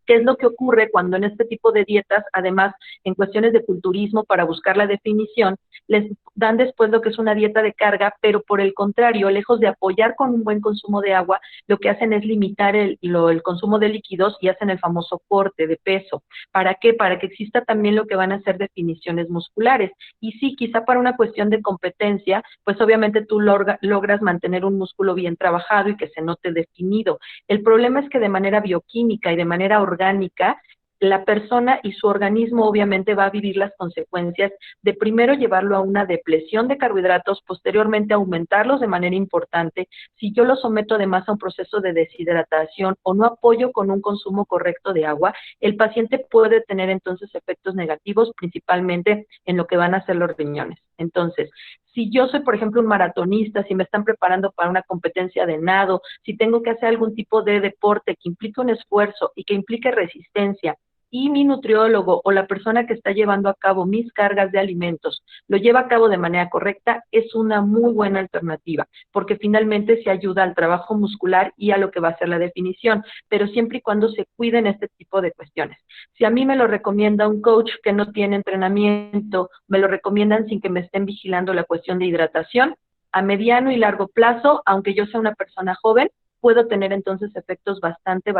¿Qué es lo que ocurre cuando en este tipo de dietas, además en cuestiones de culturismo para buscar la definición, les dan después lo que es una dieta de carga, pero por el contrario, lejos de apoyar con un buen consumo de agua, lo que hacen es limitar el consumo de líquidos y hacen el famoso corte de peso? ¿Para qué? Para que exista también lo que van a ser definiciones musculares. Y sí, quizá para una cuestión de competencia, pues obviamente tú logras mantener un músculo bien trabajado y que se note definido. El problema es que de manera bioquímica y de manera orgánica, la persona y su organismo obviamente va a vivir las consecuencias de primero llevarlo a una depresión de carbohidratos, posteriormente aumentarlos de manera importante. Si yo lo someto además a un proceso de deshidratación o no apoyo con un consumo correcto de agua, el paciente puede tener entonces efectos negativos, principalmente en lo que van a ser los riñones. Entonces, si yo soy, por ejemplo, un maratonista, si me están preparando para una competencia de nado, si tengo que hacer algún tipo de deporte que implique un esfuerzo y que implique resistencia, y mi nutriólogo o la persona que está llevando a cabo mis cargas de alimentos lo lleva a cabo de manera correcta, es una muy buena alternativa, porque finalmente se ayuda al trabajo muscular y a lo que va a ser la definición, pero siempre y cuando se cuiden este tipo de cuestiones. Si a mí me lo recomienda un coach que no tiene entrenamiento, me lo recomiendan sin que me estén vigilando la cuestión de hidratación, a mediano y largo plazo, aunque yo sea una persona joven, puedo tener entonces efectos bastante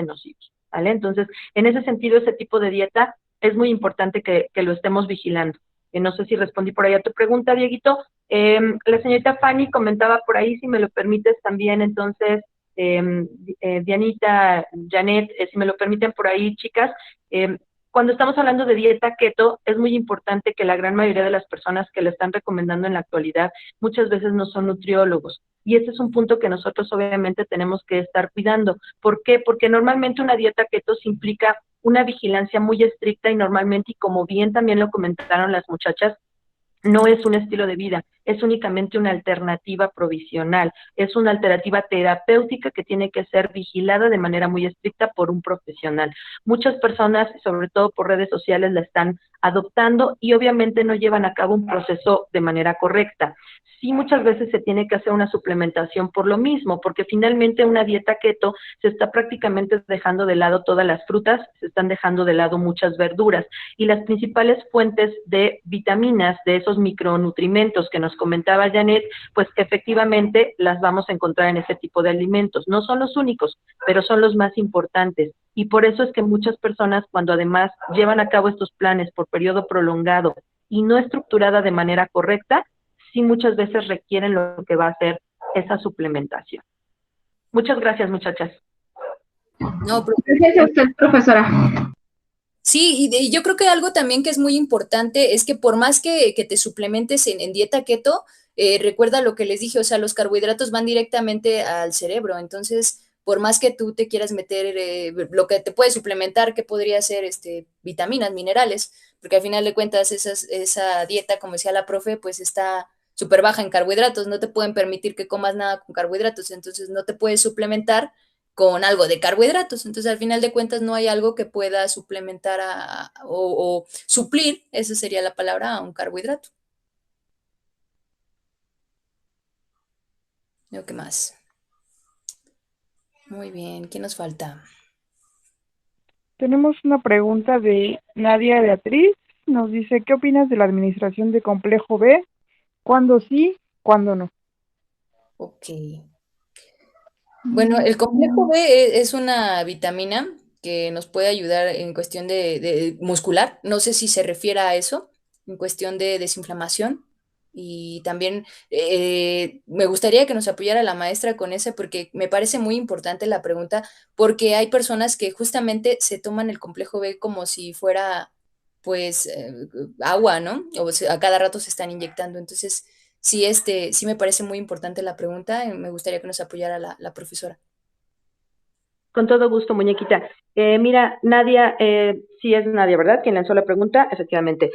nocivos, ¿vale? Entonces, en ese sentido, ese tipo de dieta es muy importante que lo estemos vigilando. No sé si respondí por ahí a tu pregunta, Dieguito. La señorita Fanny comentaba por ahí, si me lo permites también, entonces, Dianita, Janet, si me lo permiten por ahí, chicas, cuando estamos hablando de dieta keto, es muy importante que la gran mayoría de las personas que la están recomendando en la actualidad muchas veces no son nutriólogos. Y este es un punto que nosotros obviamente tenemos que estar cuidando. ¿Por qué? Porque normalmente una dieta keto implica una vigilancia muy estricta y normalmente, y como bien también lo comentaron las muchachas, no es un estilo de vida, es únicamente una alternativa provisional, es una alternativa terapéutica que tiene que ser vigilada de manera muy estricta por un profesional. Muchas personas, sobre todo por redes sociales, la están adoptando y obviamente no llevan a cabo un proceso de manera correcta. Sí, muchas veces se tiene que hacer una suplementación por lo mismo, porque finalmente una dieta keto se está prácticamente dejando de lado todas las frutas, se están dejando de lado muchas verduras y las principales fuentes de vitaminas, de esos micronutrimentos que nos comentaba Janet, pues efectivamente las vamos a encontrar en ese tipo de alimentos. No son los únicos, pero son los más importantes. Y por eso es que muchas personas, cuando además llevan a cabo estos planes por periodo prolongado y no estructurada de manera correcta, sí muchas veces requieren lo que va a ser esa suplementación. Muchas gracias, muchachas. No, Gracias a usted, profesora. Sí, y yo creo que algo también que es muy importante es que por más que te suplementes en dieta keto, recuerda lo que les dije, o sea, los carbohidratos van directamente al cerebro, entonces, por más que tú te quieras meter, lo que te puede suplementar, que podría ser vitaminas, minerales, porque al final de cuentas esa dieta, como decía la profe, pues está súper baja en carbohidratos, no te pueden permitir que comas nada con carbohidratos, entonces no te puedes suplementar con algo de carbohidratos. Entonces, al final de cuentas, no hay algo que pueda suplementar o suplir, esa sería la palabra, a un carbohidrato. ¿Qué más? Muy bien, ¿quién nos falta? Tenemos una pregunta de Nadia Beatriz. Nos dice, ¿qué opinas de la administración de complejo B? ¿Cuándo sí? ¿Cuándo no? Ok. Bueno, el complejo B es una vitamina que nos puede ayudar en cuestión de muscular. No sé si se refiere a eso, en cuestión de desinflamación. Y también me gustaría que nos apoyara la maestra con ese, porque me parece muy importante la pregunta, porque hay personas que justamente se toman el complejo B como si fuera, pues, agua, ¿no? O sea, a cada rato se están inyectando. Entonces, sí, sí me parece muy importante la pregunta. Me gustaría que nos apoyara la profesora. Con todo gusto, muñequita. Mira, Nadia, sí es Nadia, ¿verdad? Quien lanzó la pregunta, efectivamente.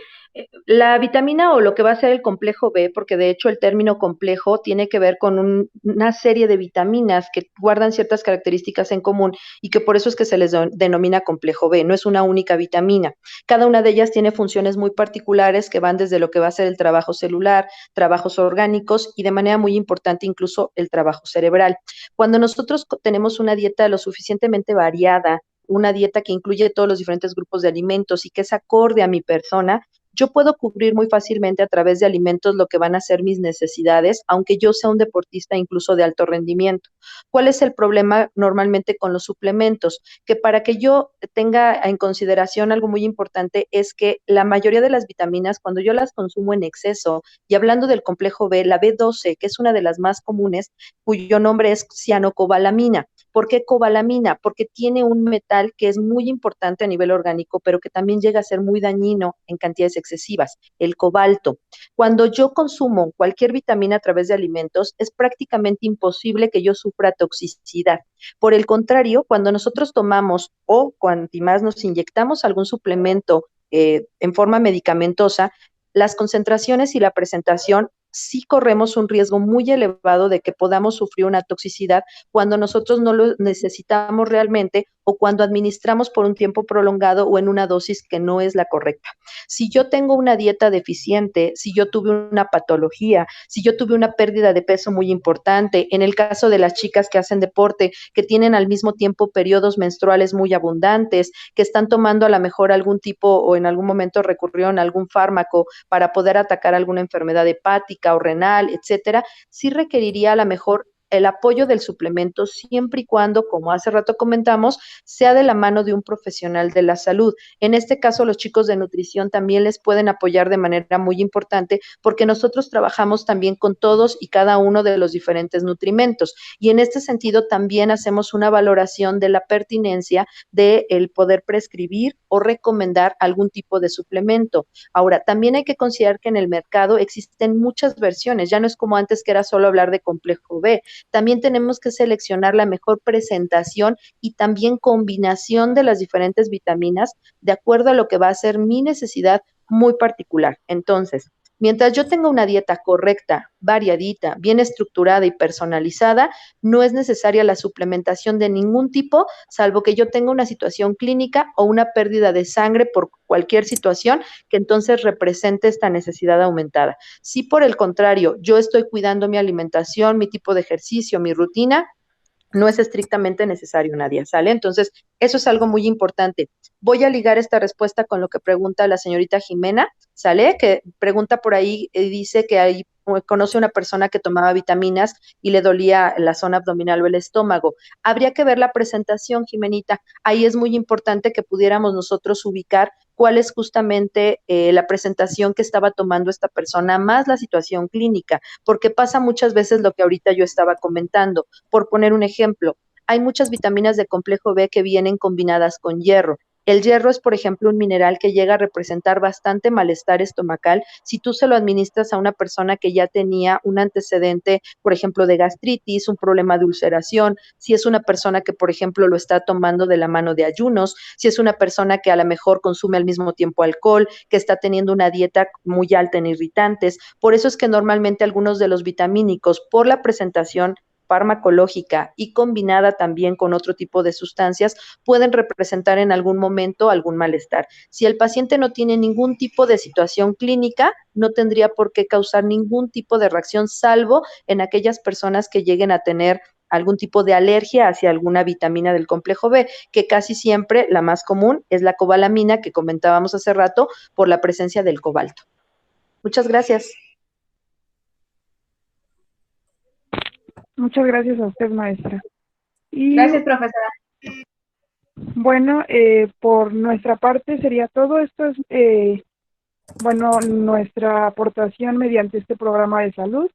La vitamina o lo que va a ser el complejo B, porque de hecho el término complejo tiene que ver con una serie de vitaminas que guardan ciertas características en común y que por eso es que se les denomina complejo B, no es una única vitamina. Cada una de ellas tiene funciones muy particulares que van desde lo que va a ser el trabajo celular, trabajos orgánicos y de manera muy importante incluso el trabajo cerebral. Cuando nosotros tenemos una dieta lo suficientemente variada, una dieta que incluye todos los diferentes grupos de alimentos y que es acorde a mi persona, yo puedo cubrir muy fácilmente a través de alimentos lo que van a ser mis necesidades, aunque yo sea un deportista incluso de alto rendimiento. ¿Cuál es el problema normalmente con los suplementos? Que para que yo tenga en consideración algo muy importante es que la mayoría de las vitaminas, cuando yo las consumo en exceso, y hablando del complejo B, la B12, que es una de las más comunes, cuyo nombre es cianocobalamina. ¿Por qué cobalamina? Porque tiene un metal que es muy importante a nivel orgánico, pero que también llega a ser muy dañino en cantidades excesivas, el cobalto. Cuando yo consumo cualquier vitamina a través de alimentos, es prácticamente imposible que yo sufra toxicidad. Por el contrario, cuando nosotros tomamos o cuanto más nos inyectamos algún suplemento en forma medicamentosa, las concentraciones y la presentación sí corremos un riesgo muy elevado de que podamos sufrir una toxicidad cuando nosotros no lo necesitamos realmente o cuando administramos por un tiempo prolongado o en una dosis que no es la correcta. Si yo tengo una dieta deficiente, si yo tuve una patología, si yo tuve una pérdida de peso muy importante, en el caso de las chicas que hacen deporte, que tienen al mismo tiempo periodos menstruales muy abundantes, que están tomando a lo mejor algún tipo o en algún momento recurrieron a algún fármaco para poder atacar alguna enfermedad hepática o renal, etcétera, sí requeriría a lo mejor el apoyo del suplemento siempre y cuando, como hace rato comentamos, sea de la mano de un profesional de la salud. En este caso, los chicos de nutrición también les pueden apoyar de manera muy importante porque nosotros trabajamos también con todos y cada uno de los diferentes nutrimentos y en este sentido también hacemos una valoración de la pertinencia de el poder prescribir o recomendar algún tipo de suplemento. Ahora, también hay que considerar que en el mercado existen muchas versiones, ya no es como antes que era solo hablar de complejo B, también tenemos que seleccionar la mejor presentación y también combinación de las diferentes vitaminas de acuerdo a lo que va a ser mi necesidad muy particular. Entonces, mientras yo tenga una dieta correcta, variadita, bien estructurada y personalizada, no es necesaria la suplementación de ningún tipo, salvo que yo tenga una situación clínica o una pérdida de sangre por cualquier situación que entonces represente esta necesidad aumentada. Si por el contrario, yo estoy cuidando mi alimentación, mi tipo de ejercicio, mi rutina, no es estrictamente necesario, Nadia, ¿sale? Entonces, eso es algo muy importante. Voy a ligar esta respuesta con lo que pregunta la señorita Jimena, ¿sale? Que pregunta por ahí, dice que ahí conoce una persona que tomaba vitaminas y le dolía la zona abdominal o el estómago. Habría que ver la presentación, Jimenita. Ahí es muy importante que pudiéramos nosotros ubicar cuál es justamente la presentación que estaba tomando esta persona, más la situación clínica, porque pasa muchas veces lo que ahorita yo estaba comentando. Por poner un ejemplo, hay muchas vitaminas de complejo B que vienen combinadas con hierro. El hierro es, por ejemplo, un mineral que llega a representar bastante malestar estomacal si tú se lo administras a una persona que ya tenía un antecedente, por ejemplo, de gastritis, un problema de ulceración, si es una persona que, por ejemplo, lo está tomando de la mano de ayunos, si es una persona que a lo mejor consume al mismo tiempo alcohol, que está teniendo una dieta muy alta en irritantes. Por eso es que normalmente algunos de los vitamínicos, por la presentación farmacológica y combinada también con otro tipo de sustancias, pueden representar en algún momento algún malestar. Si el paciente no tiene ningún tipo de situación clínica, no tendría por qué causar ningún tipo de reacción, salvo en aquellas personas que lleguen a tener algún tipo de alergia hacia alguna vitamina del complejo B, que casi siempre la más común es la cobalamina, que comentábamos hace rato, por la presencia del cobalto. Muchas gracias. Muchas gracias a usted, maestra. Y, Gracias, profesora. bueno, por nuestra parte sería todo. Esto es, bueno, nuestra aportación mediante este programa de salud,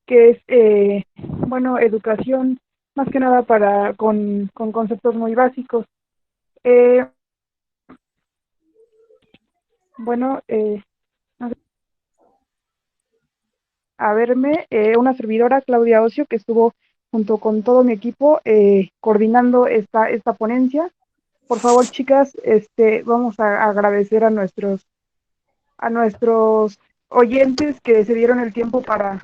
que es, bueno, educación más que nada con conceptos muy básicos. Bueno, a verme, una servidora, Claudia Ocio, que estuvo junto con todo mi equipo coordinando esta ponencia. Por favor, chicas, vamos a agradecer a nuestros oyentes que se dieron el tiempo para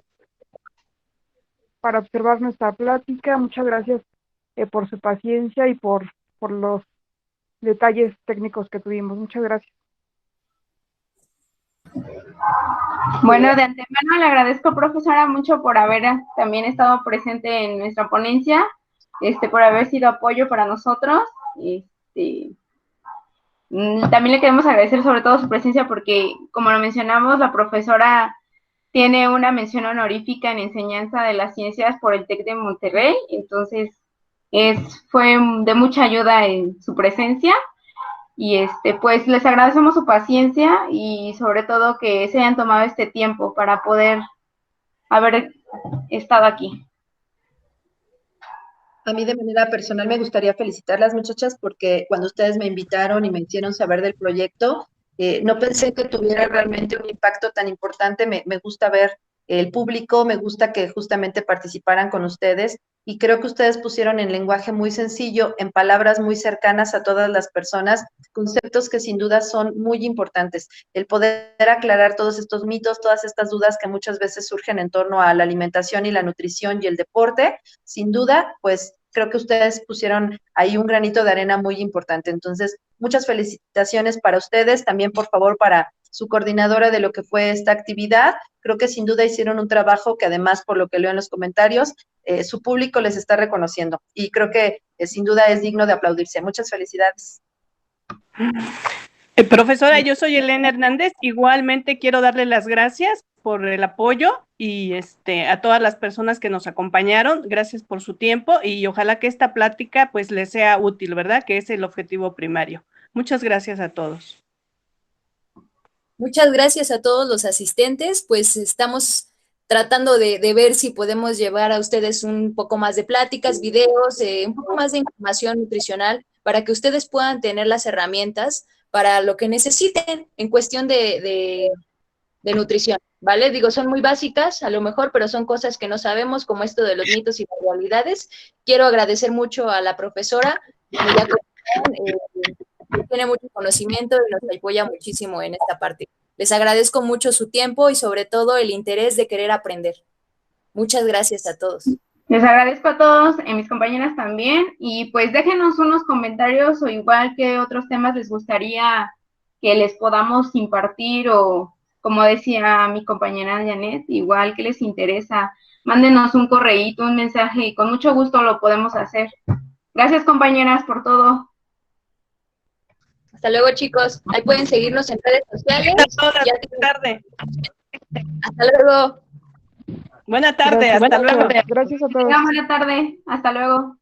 observar nuestra plática. Muchas gracias por su paciencia y por los detalles técnicos que tuvimos. Muchas gracias. Bueno, de antemano le agradezco, profesora, mucho por haber también estado presente en nuestra ponencia, por haber sido apoyo para nosotros. También le queremos agradecer sobre todo su presencia porque, como lo mencionamos, la profesora tiene una mención honorífica en enseñanza de las ciencias por el TEC de Monterrey, entonces fue de mucha ayuda en su presencia. Y pues les agradecemos su paciencia y sobre todo que se hayan tomado este tiempo para poder haber estado aquí. A mí de manera personal me gustaría felicitar a las muchachas porque cuando ustedes me invitaron y me hicieron saber del proyecto, no pensé que tuviera realmente un impacto tan importante. Me gusta ver el público, me gusta que justamente participaran con ustedes y creo que ustedes pusieron en lenguaje muy sencillo, en palabras muy cercanas a todas las personas, conceptos que sin duda son muy importantes. El poder aclarar todos estos mitos, todas estas dudas que muchas veces surgen en torno a la alimentación y la nutrición y el deporte, sin duda, pues creo que ustedes pusieron ahí un granito de arena muy importante. Entonces, muchas felicitaciones para ustedes, también por favor para su coordinadora de lo que fue esta actividad. Creo que sin duda hicieron un trabajo que además, por lo que leo en los comentarios, su público les está reconociendo y creo que sin duda es digno de aplaudirse. Muchas felicidades. Profesora, yo soy Elena Hernández. Igualmente quiero darle las gracias por el apoyo y a todas las personas que nos acompañaron. Gracias por su tiempo y ojalá que esta plática pues les sea útil, ¿verdad? Que es el objetivo primario. Muchas gracias a todos. Muchas gracias a todos los asistentes, pues estamos tratando de ver si podemos llevar a ustedes un poco más de pláticas, videos, un poco más de información nutricional para que ustedes puedan tener las herramientas para lo que necesiten en cuestión de nutrición, ¿vale? Digo, son muy básicas a lo mejor, pero son cosas que no sabemos, como esto de los mitos y las realidades. Quiero agradecer mucho a la profesora, tiene mucho conocimiento y nos apoya muchísimo en esta parte. Les agradezco mucho su tiempo y sobre todo el interés de querer aprender. Muchas gracias a todos. Les agradezco a todos, mis compañeras también, y pues déjenos unos comentarios o igual qué otros temas les gustaría que les podamos impartir o, como decía mi compañera Janet, igual que les interesa, mándenos un correíto, un mensaje y con mucho gusto lo podemos hacer. Gracias, compañeras, por todo. Hasta luego, chicos. Ahí pueden seguirnos en redes sociales. Buenas tardes. Hasta luego. Buena tarde, hasta luego. Gracias a todos. Buena tarde, hasta luego.